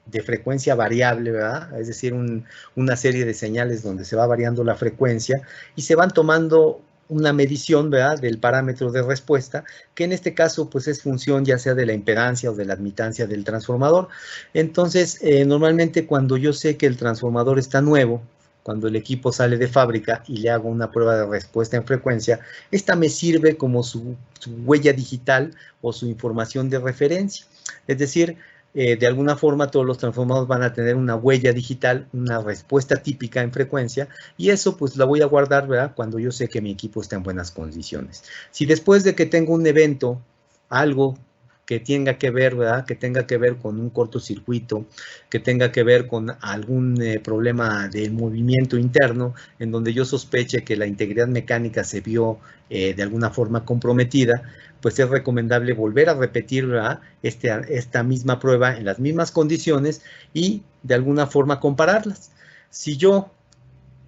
S2: de frecuencia variable, ¿verdad? Es decir, una serie de señales donde se va variando la frecuencia y se van tomando una medición, ¿verdad?, del parámetro de respuesta, que en este caso pues es función ya sea de la impedancia o de la admitancia del transformador. Entonces, normalmente cuando yo sé que el transformador está nuevo, cuando el equipo sale de fábrica y le hago una prueba de respuesta en frecuencia, esta me sirve como su huella digital o su información de referencia. Es decir, de alguna forma todos los transformadores van a tener una huella digital, una respuesta típica en frecuencia, y eso pues la voy a guardar, ¿verdad?, cuando yo sé que mi equipo está en buenas condiciones. Si después de que tengo un evento, algo que tenga que ver, ¿verdad?, que tenga que ver con un cortocircuito, que tenga que ver con algún problema de movimiento interno, en donde yo sospeche que la integridad mecánica se vio de alguna forma comprometida, pues es recomendable volver a repetir, ¿verdad?, esta misma prueba en las mismas condiciones y de alguna forma compararlas. Si yo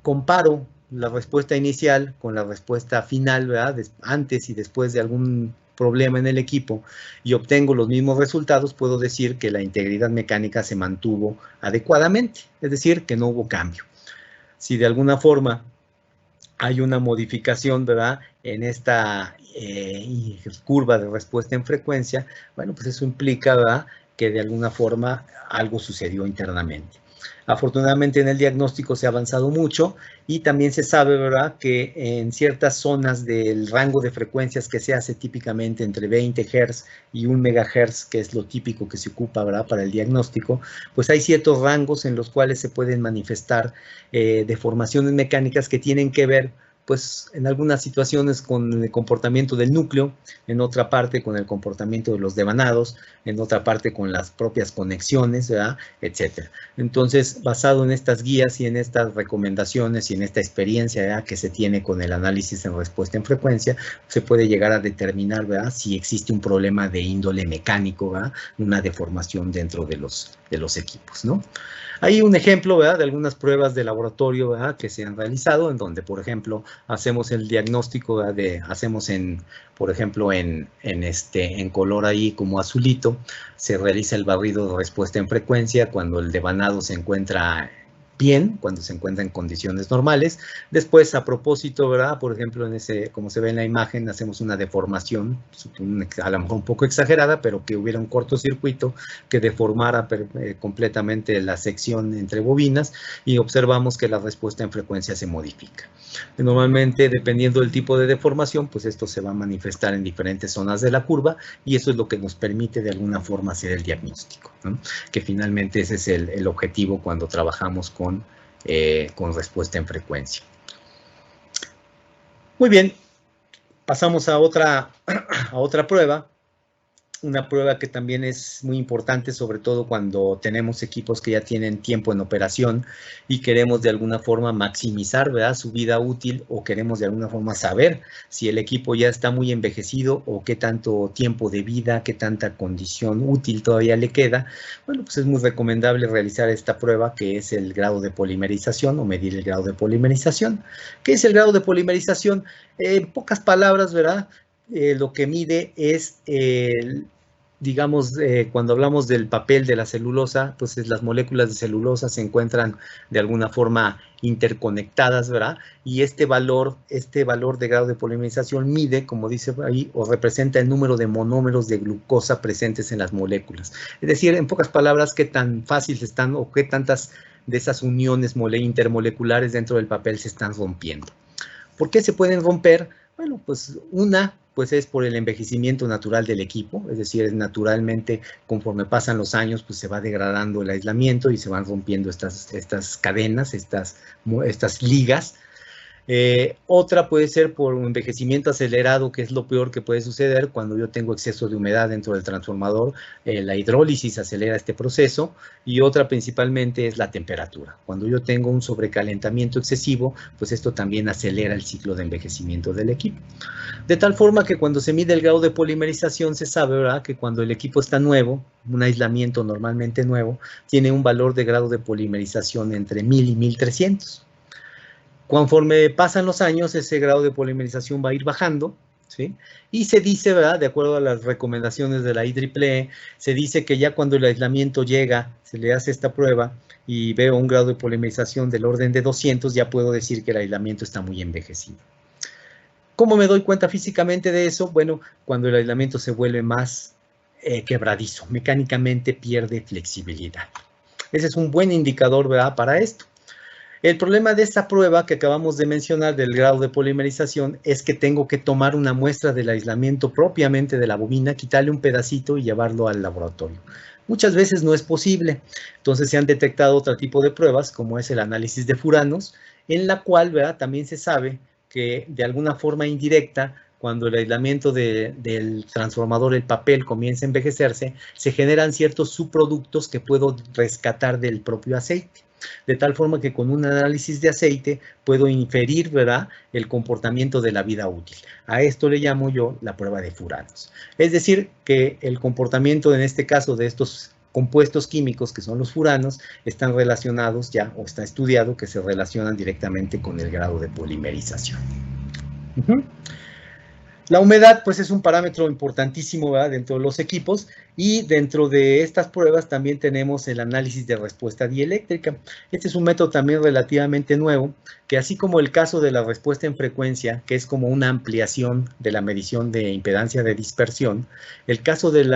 S2: comparo la respuesta inicial con la respuesta final, ¿verdad?, antes y después de algún problema en el equipo y obtengo los mismos resultados, puedo decir que la integridad mecánica se mantuvo adecuadamente, es decir, que no hubo cambio. Si de alguna forma hay una modificación, ¿verdad?, en esta curva de respuesta en frecuencia, bueno, pues eso implica, ¿verdad?, que de alguna forma algo sucedió internamente. Afortunadamente en el diagnóstico se ha avanzado mucho y también se sabe, ¿verdad?, que en ciertas zonas del rango de frecuencias que se hace típicamente entre 20 Hz y 1 MHz, que es lo típico que se ocupa, ¿verdad?, para el diagnóstico, pues hay ciertos rangos en los cuales se pueden manifestar deformaciones mecánicas que tienen que ver pues en algunas situaciones con el comportamiento del núcleo, en otra parte con el comportamiento de los devanados, en otra parte con las propias conexiones, ¿verdad? Etcétera. Entonces, basado en estas guías y en estas recomendaciones y en esta experiencia, ¿verdad?, que se tiene con el análisis en respuesta en frecuencia, se puede llegar a determinar, ¿verdad?, si existe un problema de índole mecánico, ¿verdad?, una deformación dentro de los equipos, ¿no? Hay un ejemplo, ¿verdad?, de algunas pruebas de laboratorio, ¿verdad?, que se han realizado, en donde, por ejemplo, hacemos el diagnóstico, ¿verdad?, hacemos por ejemplo, en color ahí como azulito, se realiza el barrido de respuesta en frecuencia cuando el devanado se encuentra bien, cuando se encuentra en condiciones normales. Después, a propósito, ¿verdad?, por ejemplo, como se ve en la imagen, hacemos una deformación, a lo mejor un poco exagerada, pero que hubiera un cortocircuito que deformara completamente la sección entre bobinas, y observamos que la respuesta en frecuencia se modifica. Normalmente, dependiendo del tipo de deformación, pues esto se va a manifestar en diferentes zonas de la curva, y eso es lo que nos permite de alguna forma hacer el diagnóstico, ¿no?, que finalmente ese es el objetivo cuando trabajamos con respuesta en frecuencia. Muy bien, pasamos a otra prueba. Una prueba que también es muy importante, sobre todo cuando tenemos equipos que ya tienen tiempo en operación y queremos de alguna forma maximizar, ¿verdad?, su vida útil, o queremos de alguna forma saber si el equipo ya está muy envejecido o qué tanto tiempo de vida, qué tanta condición útil todavía le queda. Bueno, pues es muy recomendable realizar esta prueba, que es el grado de polimerización, o medir el grado de polimerización. ¿Qué es el grado de polimerización? En pocas palabras, ¿verdad?, lo que mide es digamos, cuando hablamos del papel de la celulosa, pues las moléculas de celulosa se encuentran de alguna forma interconectadas, ¿verdad? Y este valor de grado de polimerización mide, como dice ahí, o representa el número de monómeros de glucosa presentes en las moléculas. Es decir, en pocas palabras, qué tan fáciles están o qué tantas de esas uniones intermoleculares dentro del papel se están rompiendo. ¿Por qué se pueden romper? Bueno, pues pues es por el envejecimiento natural del equipo, es decir, naturalmente, conforme pasan los años, pues se va degradando el aislamiento y se van rompiendo estas cadenas, estas ligas. Otra puede ser por un envejecimiento acelerado, que es lo peor que puede suceder cuando yo tengo exceso de humedad dentro del transformador. La hidrólisis acelera este proceso, y otra principalmente es la temperatura. Cuando yo tengo un sobrecalentamiento excesivo, pues esto también acelera el ciclo de envejecimiento del equipo. De tal forma que cuando se mide el grado de polimerización, se sabe, ¿verdad?, que cuando el equipo está nuevo, un aislamiento normalmente nuevo, tiene un valor de grado de polimerización entre 1000 y 1300. Conforme pasan los años, ese grado de polimerización va a ir bajando, ¿sí? Y se dice, ¿verdad?, de acuerdo a las recomendaciones de la IEEE, se dice que ya cuando el aislamiento llega, se le hace esta prueba y veo un grado de polimerización del orden de 200, ya puedo decir que el aislamiento está muy envejecido. ¿Cómo me doy cuenta físicamente de eso? Bueno, cuando el aislamiento se vuelve más quebradizo, mecánicamente pierde flexibilidad. Ese es un buen indicador, ¿verdad?, para esto. El problema de esta prueba que acabamos de mencionar del grado de polimerización es que tengo que tomar una muestra del aislamiento propiamente de la bobina, quitarle un pedacito y llevarlo al laboratorio. Muchas veces no es posible, entonces se han detectado otro tipo de pruebas, como es el análisis de furanos, en la cual, ¿verdad?, también se sabe que de alguna forma indirecta, cuando el aislamiento del transformador, el papel, comienza a envejecerse, se generan ciertos subproductos que puedo rescatar del propio aceite. De tal forma que con un análisis de aceite puedo inferir, ¿verdad?, el comportamiento de la vida útil. A esto le llamo yo la prueba de furanos. Es decir, que el comportamiento, en este caso, de estos compuestos químicos, que son los furanos, están relacionados ya, o está estudiado que se relacionan directamente con el grado de polimerización. La humedad, pues, es un parámetro importantísimo, ¿verdad?, dentro de los equipos, y dentro de estas pruebas también tenemos el análisis de respuesta dieléctrica. Este es un método también relativamente nuevo, que así como el caso de la respuesta en frecuencia, que es como una ampliación de la medición de impedancia de dispersión, el caso del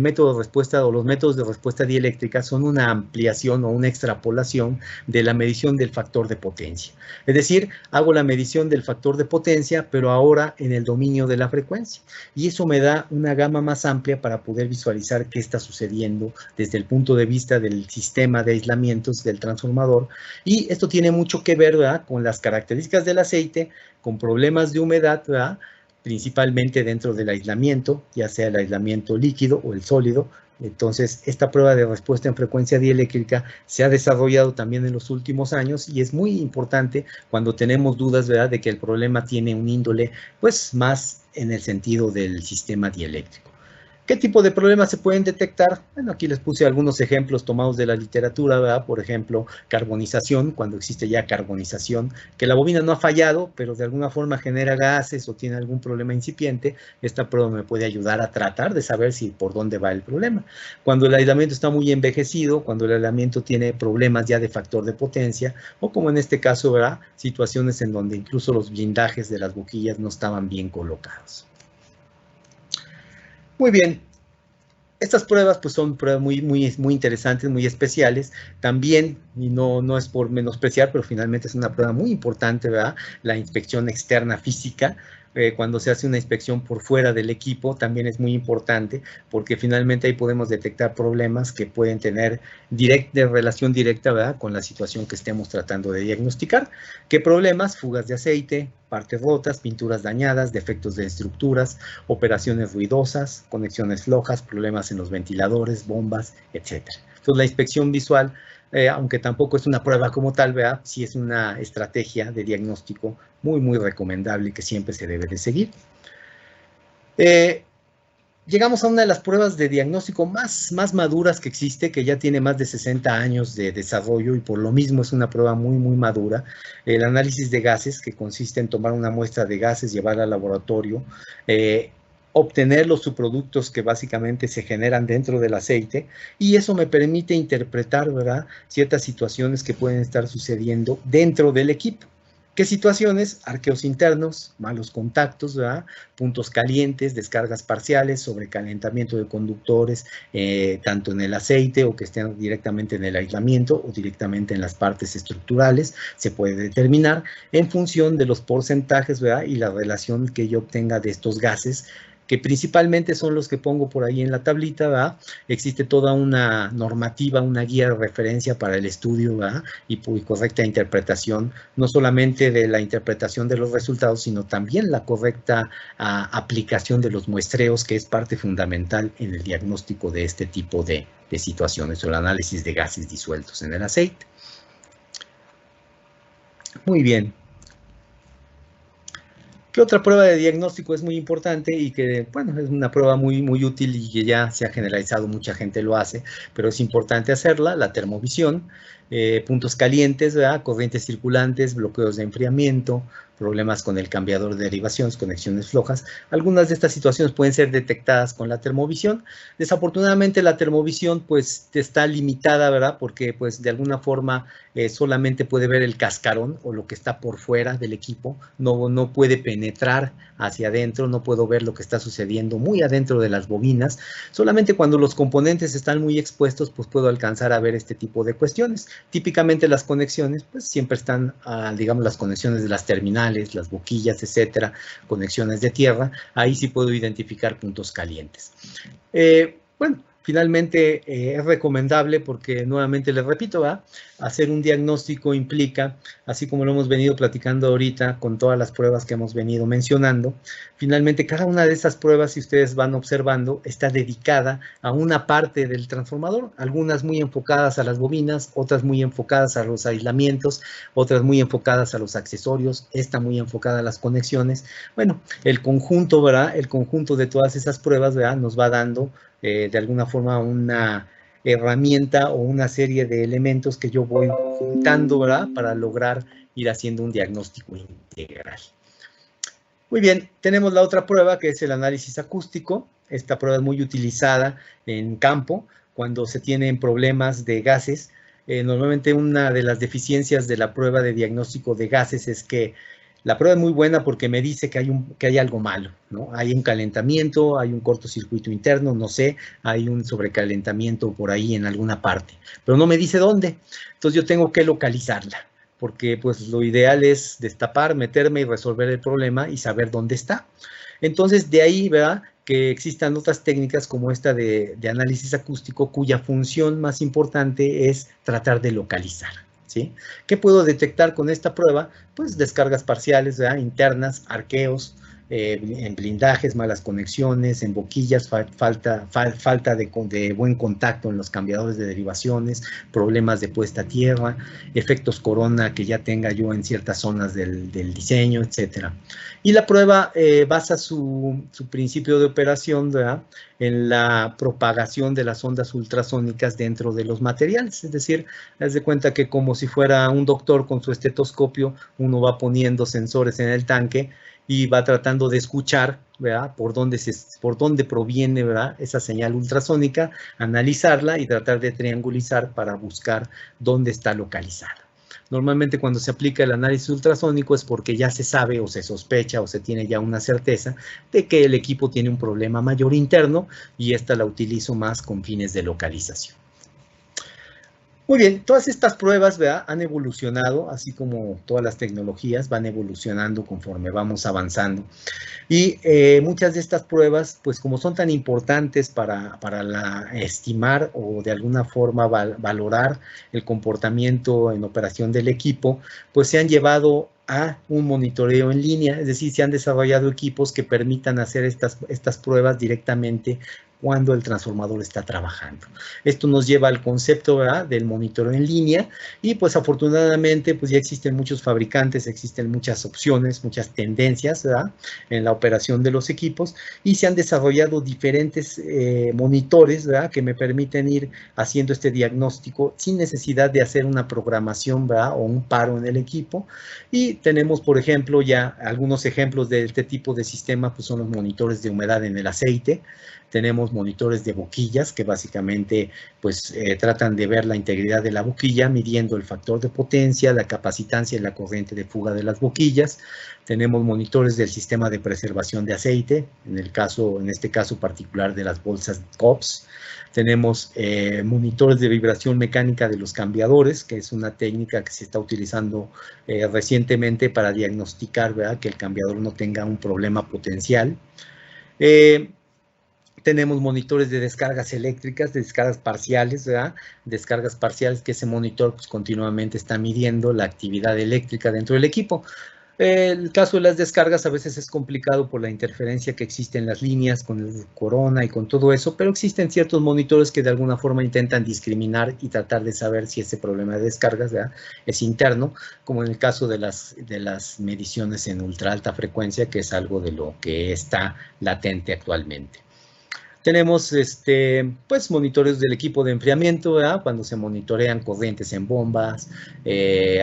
S2: método de respuesta, o los métodos de respuesta dieléctrica, son una ampliación o una extrapolación de la medición del factor de potencia. Es decir, hago la medición del factor de potencia, pero ahora en el dominio tamaño de la frecuencia. Y eso me da una gama más amplia para poder visualizar qué está sucediendo desde el punto de vista del sistema de aislamientos del transformador. Y esto tiene mucho que ver, ¿verdad?, con las características del aceite, con problemas de humedad, ¿verdad?, principalmente dentro del aislamiento, ya sea el aislamiento líquido o el sólido. Entonces, esta prueba de respuesta en frecuencia dieléctrica se ha desarrollado también en los últimos años y es muy importante cuando tenemos dudas, ¿verdad?, de que el problema tiene un índole, pues, más en el sentido del sistema dieléctrico. ¿Qué tipo de problemas se pueden detectar? Bueno, aquí les puse algunos ejemplos tomados de la literatura, ¿verdad? Por ejemplo, carbonización, cuando existe ya carbonización, que la bobina no ha fallado, pero de alguna forma genera gases o tiene algún problema incipiente. Esta prueba me puede ayudar a tratar de saber si por dónde va el problema. Cuando el aislamiento está muy envejecido, cuando el aislamiento tiene problemas ya de factor de potencia, o como en este caso, ¿verdad?, situaciones en donde incluso los blindajes de las boquillas no estaban bien colocados. Muy bien, estas pruebas pues son pruebas muy interesantes, muy especiales. También, y no es por menospreciar, pero finalmente es una prueba muy importante, ¿verdad?, la inspección externa física. Cuando se hace una inspección por fuera del equipo también es muy importante porque finalmente ahí podemos detectar problemas que pueden tener relación directa, ¿verdad?, con la situación que estemos tratando de diagnosticar. ¿Qué problemas? Fugas de aceite, partes rotas, pinturas dañadas, defectos de estructuras, operaciones ruidosas, conexiones flojas, problemas en los ventiladores, bombas, etc. Entonces, la inspección visual, aunque tampoco es una prueba como tal, ¿verdad?, sí es una estrategia de diagnóstico muy recomendable que siempre se debe de seguir. Llegamos a una de las pruebas de diagnóstico más maduras que existe, que ya tiene más de 60 años de desarrollo y por lo mismo es una prueba muy madura. El análisis de gases, que consiste en tomar una muestra de gases, llevarla al laboratorio, obtener los subproductos que básicamente se generan dentro del aceite, y eso me permite interpretar, ¿verdad?, ciertas situaciones que pueden estar sucediendo dentro del equipo. ¿Qué situaciones? Arqueos internos, malos contactos, ¿verdad?, puntos calientes, descargas parciales, sobrecalentamiento de conductores, tanto en el aceite o que estén directamente en el aislamiento o directamente en las partes estructurales. Se puede determinar en función de los porcentajes, ¿verdad?, y la relación que yo obtenga de estos gases, que principalmente son los que pongo por ahí en la tablita, ¿verdad? Existe toda una normativa, una guía de referencia para el estudio, ¿verdad?, y correcta interpretación, no solamente de la interpretación de los resultados, sino también la correcta aplicación de los muestreos, que es parte fundamental en el diagnóstico de este tipo de situaciones, o el análisis de gases disueltos en el aceite. Muy bien. ¿Qué otra prueba de diagnóstico es muy importante y que, bueno, es una prueba muy útil y que ya se ha generalizado, mucha gente lo hace, pero es importante hacerla? La termovisión, puntos calientes, ¿verdad?, corrientes circulantes, bloqueos de enfriamiento, problemas con el cambiador de derivaciones, conexiones flojas. Algunas de estas situaciones pueden ser detectadas con la termovisión. Desafortunadamente, la termovisión pues está limitada, ¿verdad?, porque pues de alguna forma solamente puede ver el cascarón o lo que está por fuera del equipo, no puede penetrar hacia adentro, no puedo ver lo que está sucediendo muy adentro de las bobinas. Solamente cuando los componentes están muy expuestos, pues puedo alcanzar a ver este tipo de cuestiones. Típicamente las conexiones, pues siempre están, digamos, las conexiones de las terminales, las boquillas, etcétera, conexiones de tierra. Ahí sí puedo identificar puntos calientes. Bueno, finalmente es recomendable porque, nuevamente les repito, ¿verdad?, hacer un diagnóstico implica, así como lo hemos venido platicando ahorita con todas las pruebas que hemos venido mencionando, finalmente cada una de esas pruebas, si ustedes van observando, está dedicada a una parte del transformador, algunas muy enfocadas a las bobinas, otras muy enfocadas a los aislamientos, otras muy enfocadas a los accesorios, esta muy enfocada a las conexiones. Bueno, el conjunto, ¿verdad?, el conjunto de todas esas pruebas, ¿verdad?, nos va dando de alguna forma una herramienta o una serie de elementos que yo voy juntando, ¿verdad?, para lograr ir haciendo un diagnóstico integral. Muy bien, tenemos la otra prueba, que es el análisis acústico. Esta prueba es muy utilizada en campo cuando se tienen problemas de gases. Normalmente una de las deficiencias de la prueba de diagnóstico de gases es que la prueba es muy buena porque me dice que hay algo malo, ¿no? Hay un calentamiento, hay un cortocircuito interno, no sé, hay un sobrecalentamiento por ahí en alguna parte, pero no me dice dónde. Entonces yo tengo que localizarla, porque pues lo ideal es destapar, meterme y resolver el problema y saber dónde está. Entonces, de ahí, ¿verdad?, que existan otras técnicas como esta de análisis acústico, cuya función más importante es tratar de localizar, ¿sí? ¿Qué puedo detectar con esta prueba? Pues descargas parciales, ¿verdad?, internas, arqueos, en blindajes, malas conexiones, en boquillas, falta de buen contacto en los cambiadores de derivaciones, problemas de puesta a tierra, efectos corona que ya tenga yo en ciertas zonas del diseño, etcétera. Y la prueba basa su principio de operación, ¿verdad?, en la propagación de las ondas ultrasónicas dentro de los materiales. Es decir, haz de cuenta que como si fuera un doctor con su estetoscopio, uno va poniendo sensores en el tanque y va tratando de escuchar, ¿verdad?, por dónde proviene, ¿verdad?, esa señal ultrasónica, analizarla y tratar de triangulizar para buscar dónde está localizada. Normalmente cuando se aplica el análisis ultrasónico es porque ya se sabe o se sospecha o se tiene ya una certeza de que el equipo tiene un problema mayor interno y esta la utilizo más con fines de localización. Muy bien, todas estas pruebas, ¿verdad?, han evolucionado, así como todas las tecnologías van evolucionando conforme vamos avanzando. Y muchas de estas pruebas, pues como son tan importantes para estimar o de alguna forma valorar el comportamiento en operación del equipo, pues se han llevado a un monitoreo en línea, es decir, se han desarrollado equipos que permitan hacer estas pruebas directamente cuando el transformador está trabajando. Esto nos lleva al concepto, ¿verdad?, del monitoreo en línea y pues afortunadamente pues ya existen muchos fabricantes, existen muchas opciones, muchas tendencias, ¿verdad?, en la operación de los equipos y se han desarrollado diferentes monitores, ¿verdad?, que me permiten ir haciendo este diagnóstico sin necesidad de hacer una programación, ¿verdad?, o un paro en el equipo. Y tenemos, por ejemplo, ya algunos ejemplos de este tipo de sistema, pues son los monitores de humedad en el aceite. Tenemos monitores de boquillas que básicamente pues tratan de ver la integridad de la boquilla midiendo el factor de potencia, la capacitancia y la corriente de fuga de las boquillas. Tenemos monitores del sistema de preservación de aceite, en este caso particular de las bolsas COPS. Tenemos monitores de vibración mecánica de los cambiadores, que es una técnica que se está utilizando recientemente para diagnosticar, ¿verdad?, que el cambiador no tenga un problema potencial. Tenemos monitores de descargas eléctricas, de descargas parciales, ¿verdad? Descargas parciales que ese monitor pues, continuamente está midiendo la actividad eléctrica dentro del equipo. El caso de las descargas a veces es complicado por la interferencia que existe en las líneas con el corona y con todo eso, pero existen ciertos monitores que de alguna forma intentan discriminar y tratar de saber si ese problema de descargas, ¿verdad?, es interno, como en el caso de las mediciones en ultra alta frecuencia, que es algo de lo que está latente actualmente. Tenemos pues monitores del equipo de enfriamiento, ¿verdad?, cuando se monitorean corrientes en bombas,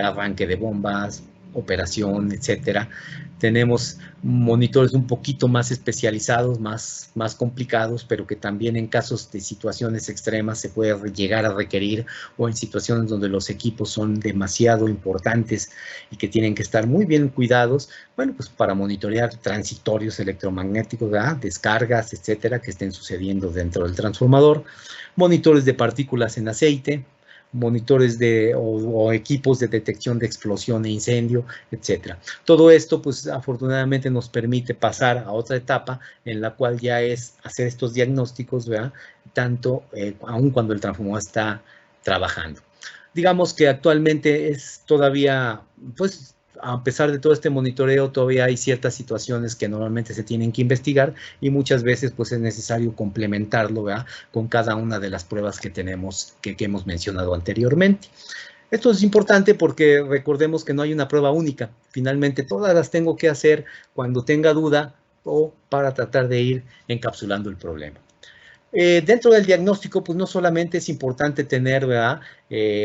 S2: arranque de bombas, operación, etcétera. Tenemos monitores un poquito más especializados, más complicados, pero que también en casos de situaciones extremas se puede llegar a requerir o en situaciones donde los equipos son demasiado importantes y que tienen que estar muy bien cuidados, bueno, pues para monitorear transitorios electromagnéticos, ¿verdad?, descargas, etcétera, que estén sucediendo dentro del transformador, monitores de partículas en aceite, monitores o equipos de detección de explosión e incendio, etcétera. Todo esto, pues, afortunadamente nos permite pasar a otra etapa en la cual ya es hacer estos diagnósticos, ¿verdad?, tanto aun cuando el transformador está trabajando. Digamos que actualmente es todavía, pues, a pesar de todo este monitoreo, todavía hay ciertas situaciones que normalmente se tienen que investigar y muchas veces pues es necesario complementarlo, ¿verdad?, con cada una de las pruebas que tenemos, que hemos mencionado anteriormente. Esto es importante porque recordemos que no hay una prueba única. Finalmente todas las tengo que hacer cuando tenga duda o para tratar de ir encapsulando el problema. Dentro del diagnóstico, pues no solamente es importante tener, ¿verdad?,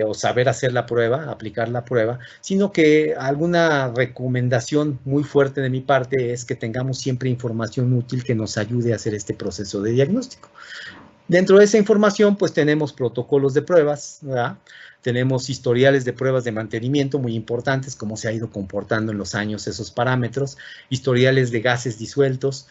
S2: o saber hacer la prueba, aplicar la prueba, sino que alguna recomendación muy fuerte de mi parte es que tengamos siempre información útil que nos ayude a hacer este proceso de diagnóstico. Dentro de esa información, pues tenemos protocolos de pruebas, ¿verdad?, tenemos historiales de pruebas de mantenimiento muy importantes, cómo se ha ido comportando en los años esos parámetros, historiales de gases disueltos,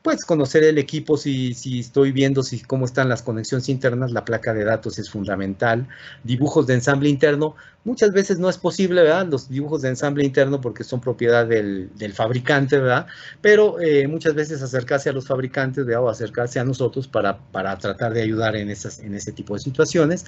S2: pues conocer el equipo, si estoy viendo cómo están las conexiones internas, la placa de datos es fundamental, dibujos de ensamble interno, muchas veces no es posible, ¿verdad? Los dibujos de ensamble interno porque son propiedad del fabricante, ¿verdad? Pero muchas veces acercarse a los fabricantes, ¿verdad? O acercarse a nosotros para tratar de ayudar en ese tipo de situaciones.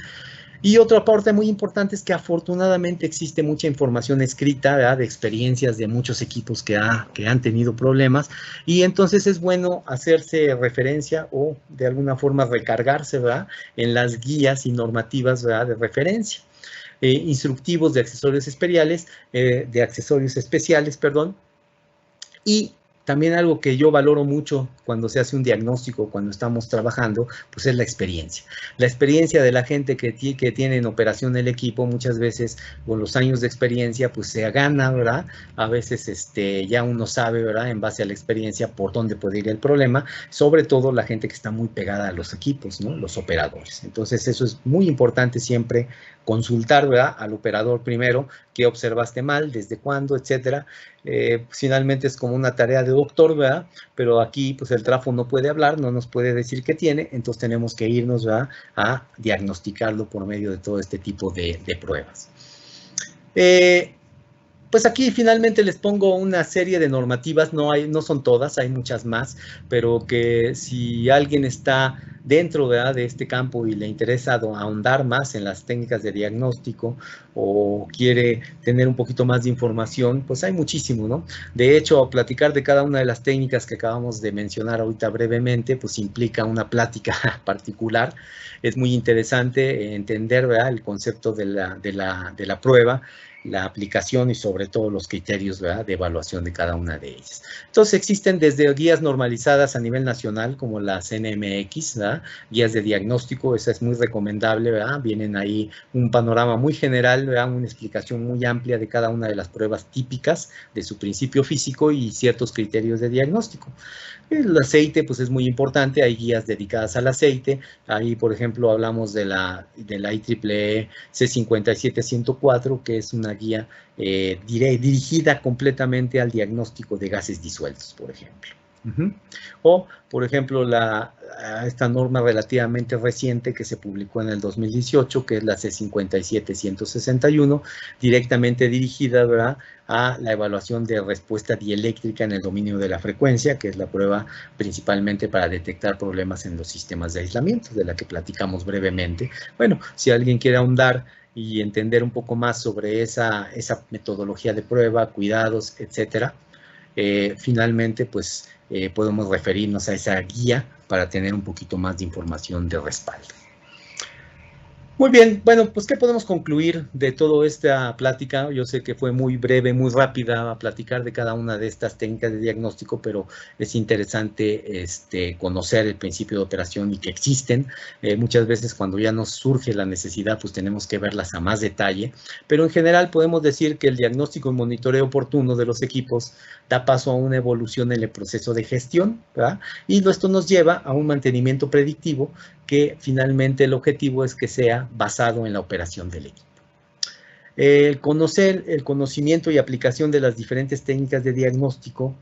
S2: Y otra parte muy importante es que afortunadamente existe mucha información escrita, ¿verdad? De experiencias de muchos equipos que han tenido problemas, y entonces es bueno hacerse referencia o de alguna forma recargarse, ¿verdad? En las guías y normativas, ¿verdad? De referencia. Instructivos de accesorios especiales, perdón, y también algo que yo valoro mucho cuando se hace un diagnóstico, cuando estamos trabajando, pues es la experiencia. La experiencia de la gente que tiene en operación el equipo, muchas veces con los años de experiencia, pues se gana, ¿verdad? A veces ya uno sabe, ¿verdad? En base a la experiencia por dónde puede ir el problema, sobre todo la gente que está muy pegada a los equipos, ¿no? Los operadores. Entonces eso es muy importante siempre consultar, ¿verdad? Al operador primero, qué observaste mal, desde cuándo, etcétera. Finalmente es como una tarea de doctor, ¿verdad? Pero aquí, pues el trafo no puede hablar, no nos puede decir qué tiene, entonces tenemos que irnos, ¿verdad? A diagnosticarlo por medio de todo este tipo de pruebas. Pues aquí finalmente les pongo una serie de normativas, no son todas, hay muchas más, pero que si alguien está dentro, ¿verdad? De este campo y le interesa ahondar más en las técnicas de diagnóstico o quiere tener un poquito más de información, pues hay muchísimo, ¿no? De hecho, platicar de cada una de las técnicas que acabamos de mencionar ahorita brevemente, pues implica una plática particular. Es muy interesante entender, ¿verdad? El concepto de la prueba, la aplicación y sobre todo los criterios, ¿verdad? De evaluación de cada una de ellas. Entonces existen desde guías normalizadas a nivel nacional como la CNMX, ¿verdad? Guías de diagnóstico, esa es muy recomendable, ¿verdad? Vienen ahí un panorama muy general, ¿verdad? Una explicación muy amplia de cada una de las pruebas típicas de su principio físico y ciertos criterios de diagnóstico. El aceite, pues es muy importante, hay guías dedicadas al aceite, ahí por ejemplo hablamos de la IEEE C57104, que es una guía dirigida completamente al diagnóstico de gases disueltos, por ejemplo. O, por ejemplo, esta norma relativamente reciente que se publicó en el 2018, que es la C57161, directamente dirigida, ¿verdad?, a la evaluación de respuesta dieléctrica en el dominio de la frecuencia, que es la prueba principalmente para detectar problemas en los sistemas de aislamiento, de la que platicamos brevemente. Bueno, si alguien quiere ahondar y entender un poco más sobre esa metodología de prueba, cuidados, etcétera, finalmente, pues, podemos referirnos a esa guía para tener un poquito más de información de respaldo. Muy bien, bueno, pues ¿qué podemos concluir de toda esta plática? Yo sé que fue muy breve, muy rápida a platicar de cada una de estas técnicas de diagnóstico, pero es interesante conocer el principio de operación y que existen. Muchas veces cuando ya nos surge la necesidad, pues tenemos que verlas a más detalle, pero en general podemos decir que el diagnóstico y monitoreo oportuno de los equipos da paso a una evolución en el proceso de gestión, ¿verdad? Y esto nos lleva a un mantenimiento predictivo que finalmente el objetivo es que sea basado en la operación del equipo. El conocimiento y aplicación de las diferentes técnicas de diagnóstico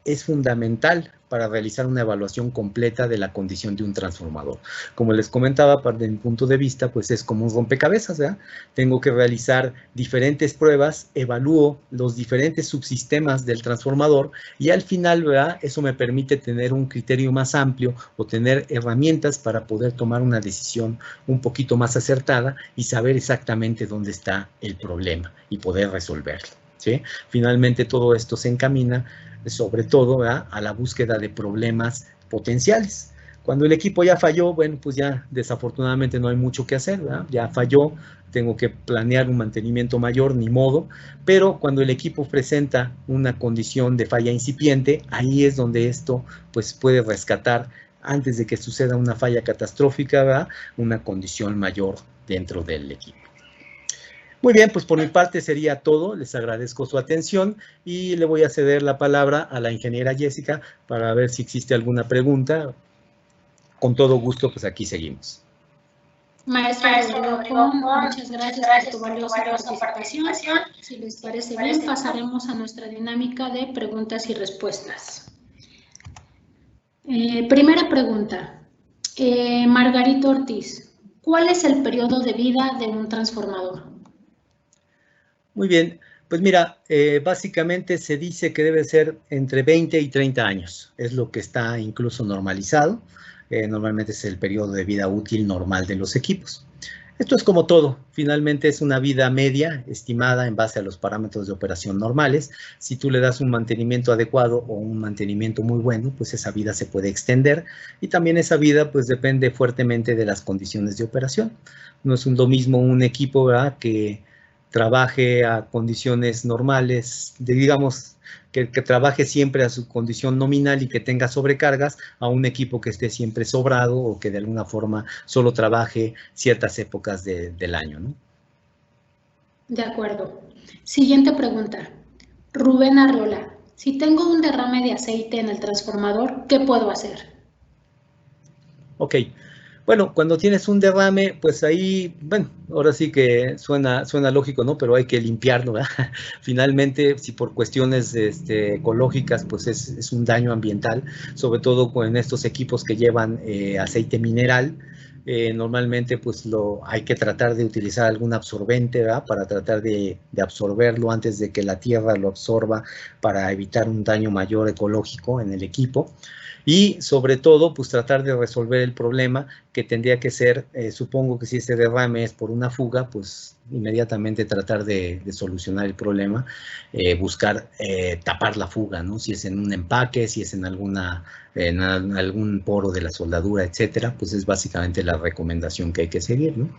S2: es fundamental para realizar una evaluación completa de la condición de un transformador. Como les comentaba, desde mi punto de vista, pues es como un rompecabezas, ¿verdad? Tengo que realizar diferentes pruebas, evalúo los diferentes subsistemas del transformador y al final, ¿verdad?, eso me permite tener un criterio más amplio o tener herramientas para poder tomar una decisión un poquito más acertada y saber exactamente dónde está el problema y poder resolverlo, ¿sí? Finalmente, todo esto se encamina sobre todo, ¿verdad?, a la búsqueda de problemas potenciales. Cuando el equipo ya falló, bueno, pues ya desafortunadamente no hay mucho que hacer, ¿verdad? Ya falló, tengo que planear un mantenimiento mayor, ni modo, pero cuando el equipo presenta una condición de falla incipiente, ahí es donde esto pues puede rescatar, antes de que suceda una falla catastrófica, ¿verdad?, una condición mayor dentro del equipo. Muy bien, pues por mi parte sería todo. Les agradezco su atención y le voy a ceder la palabra a la ingeniera Jessica para ver si existe alguna pregunta. Con todo gusto, pues aquí seguimos.
S1: Maestro Rodrigo, muchas gracias por tu valiosa participación. Si les parece bien, pasaremos a nuestra dinámica de preguntas y respuestas. Primera pregunta. Margarito Ortiz, ¿cuál es el periodo de vida de un transformador?
S2: Muy bien, pues mira, básicamente se dice que debe ser entre 20 y 30 años, es lo que está incluso normalizado. Normalmente es el periodo de vida útil normal de los equipos. Esto es como todo, finalmente es una vida media estimada en base a los parámetros de operación normales. Si tú le das un mantenimiento adecuado o un mantenimiento muy bueno, pues esa vida se puede extender y también esa vida pues depende fuertemente de las condiciones de operación. No es lo mismo un equipo, ¿verdad?, que trabaje a condiciones normales, digamos, que trabaje siempre a su condición nominal y que tenga sobrecargas, a un equipo que esté siempre sobrado o que de alguna forma solo trabaje ciertas épocas del año, ¿no?
S1: De acuerdo. Siguiente pregunta. Rubén Arreola, si tengo un derrame de aceite en el transformador, ¿qué puedo hacer?
S2: Ok. Bueno, cuando tienes un derrame, pues ahí, bueno, ahora sí que suena lógico, ¿no? Pero hay que limpiarlo, ¿verdad? Finalmente, si por cuestiones ecológicas, pues es un daño ambiental, sobre todo con estos equipos que llevan aceite mineral. Normalmente, pues hay que tratar de utilizar algún absorbente, ¿verdad?, para tratar de absorberlo antes de que la tierra lo absorba, para evitar un daño mayor ecológico en el equipo. Y sobre todo, pues tratar de resolver el problema, que tendría que ser, supongo que si ese derrame es por una fuga, pues inmediatamente tratar de solucionar el problema, buscar tapar la fuga, ¿no? Si es en un empaque, si es en algún poro de la soldadura, etcétera, pues es básicamente la recomendación que hay que seguir, ¿no?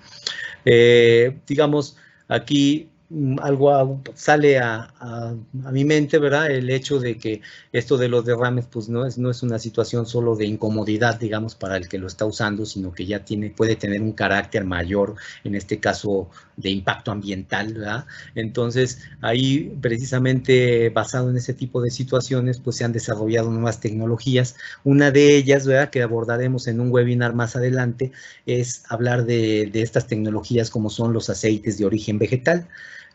S2: Digamos, aquí algo sale a mi mente, ¿verdad? El hecho de que esto de los derrames, pues no es una situación solo de incomodidad, digamos, para el que lo está usando, sino que ya puede tener un carácter mayor, en este caso de impacto ambiental, ¿verdad? Entonces, ahí precisamente basado en ese tipo de situaciones, pues se han desarrollado nuevas tecnologías. Una de ellas, ¿verdad?, que abordaremos en un webinar más adelante, es hablar de estas tecnologías como son los aceites de origen vegetal.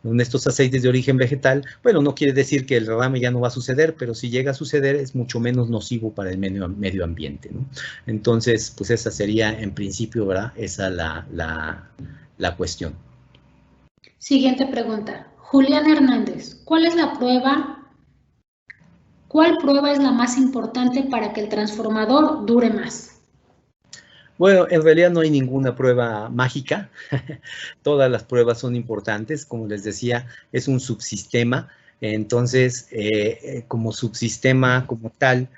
S2: En estos aceites de origen vegetal, bueno, no quiere decir que el derrame ya no va a suceder, pero si llega a suceder es mucho menos nocivo para el medio ambiente, ¿no? Entonces, pues esa sería en principio, ¿verdad?, esa la cuestión.
S1: Siguiente pregunta. Julián Hernández, ¿cuál prueba es la más importante para que el transformador dure más?
S2: Bueno, en realidad no hay ninguna prueba mágica. Todas las pruebas son importantes. Como les decía, es un subsistema. Entonces, como subsistema como tal,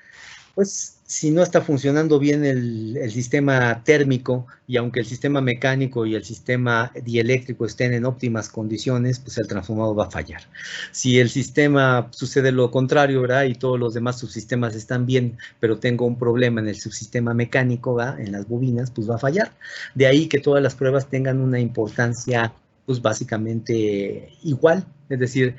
S2: pues si no está funcionando bien el sistema térmico, y aunque el sistema mecánico y el sistema dieléctrico estén en óptimas condiciones, pues el transformador va a fallar. Si el sistema sucede lo contrario, ¿verdad?, y todos los demás subsistemas están bien, pero tengo un problema en el subsistema mecánico, ¿verdad?, en las bobinas, pues va a fallar. De ahí que todas las pruebas tengan una importancia, pues básicamente igual. Es decir,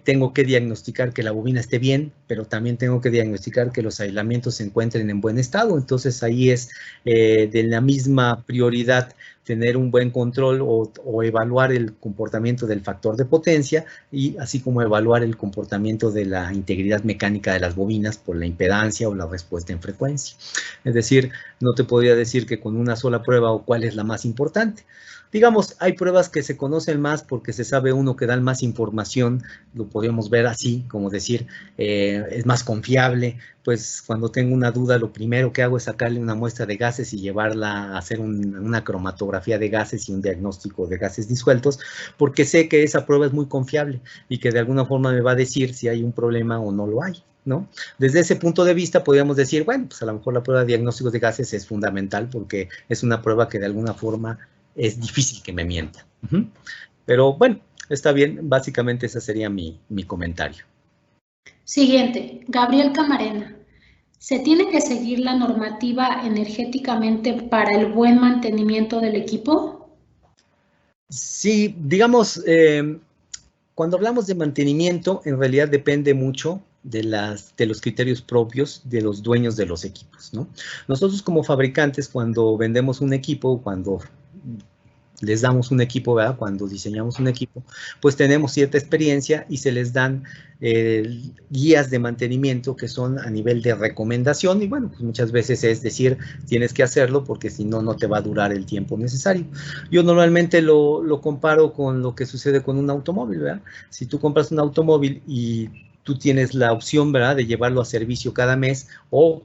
S2: tengo que diagnosticar que la bobina esté bien, pero también tengo que diagnosticar que los aislamientos se encuentren en buen estado. Entonces ahí es de la misma prioridad tener un buen control o evaluar el comportamiento del factor de potencia, y así como evaluar el comportamiento de la integridad mecánica de las bobinas por la impedancia o la respuesta en frecuencia. Es decir, no te podría decir que con una sola prueba o cuál es la más importante. Digamos, hay pruebas que se conocen más porque se sabe uno que dan más información, lo podríamos ver así, como decir, es más confiable. Pues cuando tengo una duda, lo primero que hago es sacarle una muestra de gases y llevarla a hacer una cromatografía de gases y un diagnóstico de gases disueltos, porque sé que esa prueba es muy confiable y que de alguna forma me va a decir si hay un problema o no lo hay, ¿no? Desde ese punto de vista podríamos decir, bueno, pues a lo mejor la prueba de diagnósticos de gases es fundamental porque es una prueba que de alguna forma es difícil que me mienta. Pero bueno, está bien, básicamente ese sería mi comentario.
S1: Siguiente, Gabriel Camarena. ¿Se tiene que seguir la normativa energéticamente para el buen mantenimiento del equipo?
S2: Sí, digamos, cuando hablamos de mantenimiento, en realidad depende mucho de los criterios propios de los dueños de los equipos, ¿no? Nosotros como fabricantes, cuando vendemos un equipo, cuando les damos un equipo, ¿verdad? Cuando diseñamos un equipo, pues tenemos cierta experiencia y se les dan guías de mantenimiento que son a nivel de recomendación y bueno, pues muchas veces es decir, tienes que hacerlo porque si no, no te va a durar el tiempo necesario. Yo normalmente lo comparo con lo que sucede con un automóvil, ¿verdad? Si tú compras un automóvil y tú tienes la opción, ¿verdad?, de llevarlo a servicio cada mes o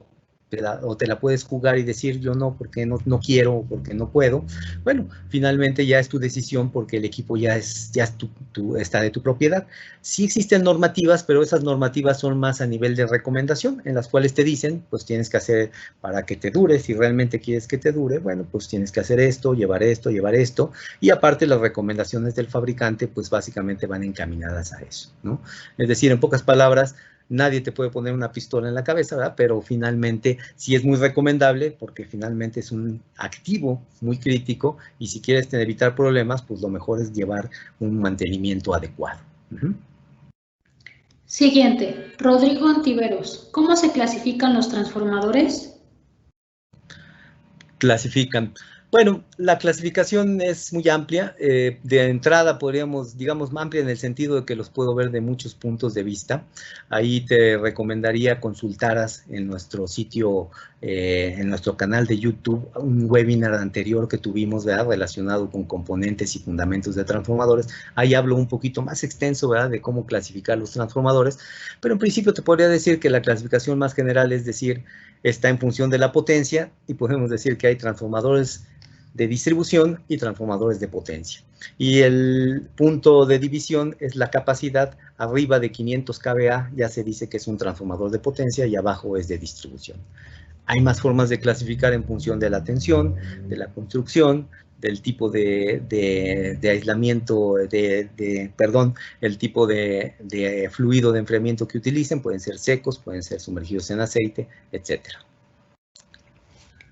S2: te la puedes jugar y decir yo no, porque no quiero, porque no puedo. Bueno, finalmente ya es tu decisión porque el equipo ya está de tu propiedad. Sí existen normativas, pero esas normativas son más a nivel de recomendación, en las cuales te dicen, pues tienes que hacer para que te dure, si realmente quieres que te dure, bueno, pues tienes que hacer esto, llevar esto, y aparte las recomendaciones del fabricante, pues básicamente van encaminadas a eso, ¿no? Es decir, en pocas palabras, nadie te puede poner una pistola en la cabeza, ¿verdad? Pero finalmente sí es muy recomendable porque finalmente es un activo muy crítico y si quieres evitar problemas, pues lo mejor es llevar un mantenimiento adecuado.
S1: Siguiente, Rodrigo Antiveros. ¿Cómo se clasifican los transformadores?
S2: Clasifican. Bueno, la clasificación es muy amplia. De entrada podríamos, digamos, amplia en el sentido de que los puedo ver de muchos puntos de vista. Ahí te recomendaría consultaras en nuestro sitio, en nuestro canal de YouTube, un webinar anterior que tuvimos, ¿verdad?, relacionado con componentes y fundamentos de transformadores. Ahí hablo un poquito más extenso, ¿verdad?, de cómo clasificar los transformadores. Pero en principio te podría decir que la clasificación más general es decir, está en función de la potencia y podemos decir que hay transformadores de distribución y transformadores de potencia. Y el punto de división es la capacidad. Arriba de 500 kVA ya se dice que es un transformador de potencia y abajo es de distribución. Hay más formas de clasificar en función de la tensión, de la construcción, del tipo de aislamiento, el tipo de fluido de enfriamiento que utilicen. Pueden ser secos, pueden ser sumergidos en aceite, etcétera.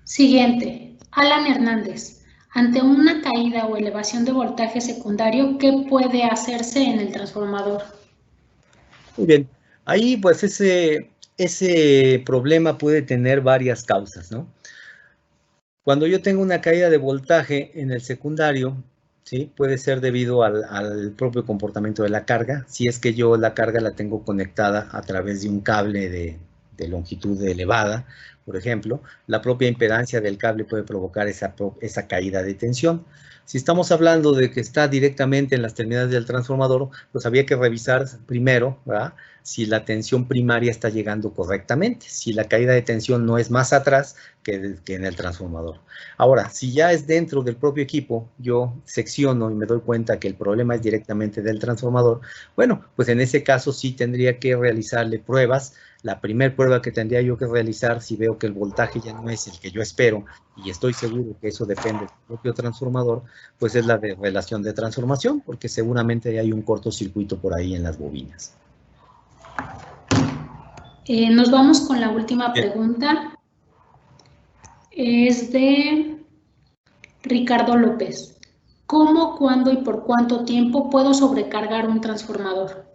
S1: Siguiente, Alan Hernández. Ante una caída o elevación de voltaje secundario, ¿qué puede hacerse en el transformador?
S2: Muy bien, ahí pues ese problema puede tener varias causas, ¿no? Cuando yo tengo una caída de voltaje en el secundario, ¿sí?, puede ser debido al propio comportamiento de la carga, si es que yo la carga la tengo conectada a través de un cable de longitud elevada, por ejemplo, la propia impedancia del cable puede provocar esa caída de tensión. Si estamos hablando de que está directamente en las terminales del transformador, pues había que revisar primero, ¿verdad?, si la tensión primaria está llegando correctamente, si la caída de tensión no es más atrás que en el transformador. Ahora, si ya es dentro del propio equipo, yo secciono y me doy cuenta que el problema es directamente del transformador, bueno, pues en ese caso sí tendría que realizarle pruebas. La primera prueba que tendría yo que realizar, si veo que el voltaje ya no es el que yo espero y estoy seguro que eso depende del propio transformador, pues es la de relación de transformación, porque seguramente hay un cortocircuito por ahí en las bobinas.
S1: Nos vamos con la última pregunta. Es de Ricardo López. ¿Cómo, cuándo y por cuánto tiempo puedo sobrecargar un transformador?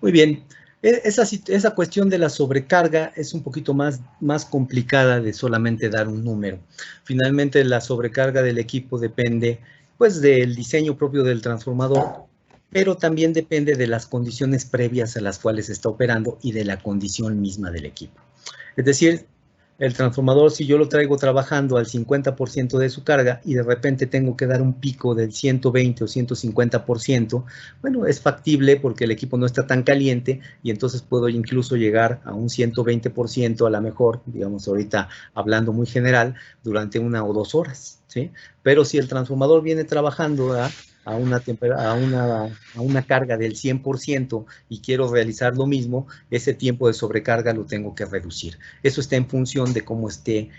S2: Muy bien. Esa cuestión de la sobrecarga es un poquito más complicada de solamente dar un número. Finalmente, la sobrecarga del equipo depende, pues, del diseño propio del transformador, pero también depende de las condiciones previas a las cuales está operando y de la condición misma del equipo. Es decir, el transformador, si yo lo traigo trabajando al 50% de su carga y de repente tengo que dar un pico del 120 o 150%, bueno, es factible porque el equipo no está tan caliente y entonces puedo incluso llegar a un 120% a lo mejor, digamos ahorita hablando muy general, durante 1 o 2 horas, ¿sí? Pero si el transformador viene trabajando a una carga del 100% y quiero realizar lo mismo, ese tiempo de sobrecarga lo tengo que reducir. Eso está en función de cómo esté,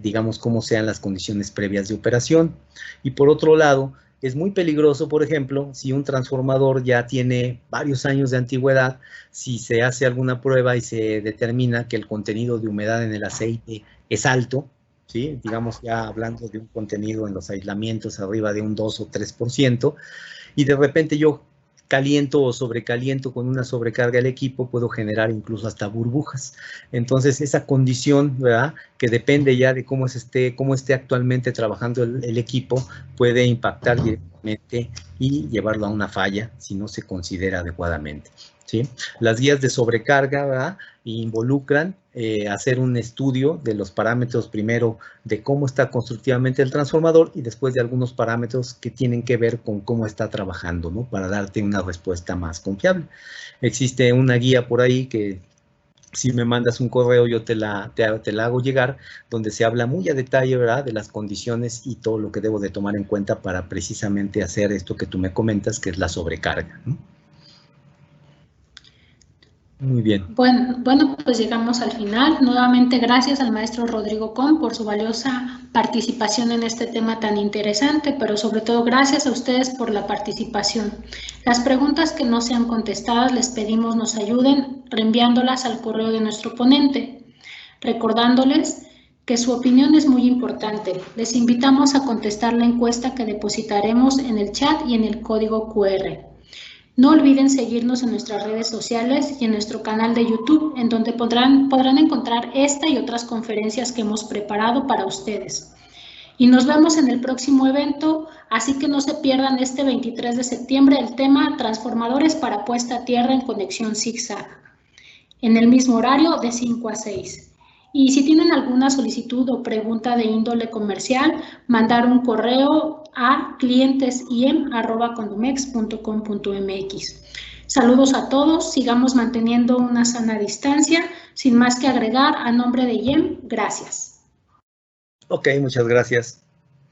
S2: digamos, cómo sean las condiciones previas de operación. Y por otro lado, es muy peligroso, por ejemplo, si un transformador ya tiene varios años de antigüedad, si se hace alguna prueba y se determina que el contenido de humedad en el aceite es alto, ¿sí? Digamos ya hablando de un contenido en los aislamientos arriba de un 2 o 3%, y de repente yo caliento o sobrecaliento con una sobrecarga del equipo, puedo generar incluso hasta burbujas. Entonces, esa condición, ¿verdad?, que depende ya de cómo esté actualmente trabajando el equipo, puede impactar directamente y llevarlo a una falla si no se considera adecuadamente, ¿sí? Las guías de sobrecarga, ¿verdad?, involucran hacer un estudio de los parámetros, primero de cómo está constructivamente el transformador y después de algunos parámetros que tienen que ver con cómo está trabajando, ¿no?, para darte una respuesta más confiable. Existe una guía por ahí que, si me mandas un correo, yo te la hago llegar, donde se habla muy a detalle, ¿verdad?, de las condiciones y todo lo que debo de tomar en cuenta para precisamente hacer esto que tú me comentas, que es la sobrecarga, ¿no? Muy bien.
S1: Bueno, pues llegamos al final. Nuevamente, gracias al maestro Rodrigo Con por su valiosa participación en este tema tan interesante, pero sobre todo gracias a ustedes por la participación. Las preguntas que no sean contestadas les pedimos nos ayuden reenviándolas al correo de nuestro ponente, recordándoles que su opinión es muy importante. Les invitamos a contestar la encuesta que depositaremos en el chat y en el código QR. No olviden seguirnos en nuestras redes sociales y en nuestro canal de YouTube, en donde podrán encontrar esta y otras conferencias que hemos preparado para ustedes. Y nos vemos en el próximo evento, así que no se pierdan este 23 de septiembre el tema Transformadores para puesta a tierra en conexión zigzag, en el mismo horario de 5 a 6. Y si tienen alguna solicitud o pregunta de índole comercial, mandar un correo a clientesiem@condumex.com.mx. Saludos a todos, sigamos manteniendo una sana distancia. Sin más que agregar, a nombre de IEM, gracias.
S2: Ok, muchas gracias.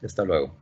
S2: Hasta luego.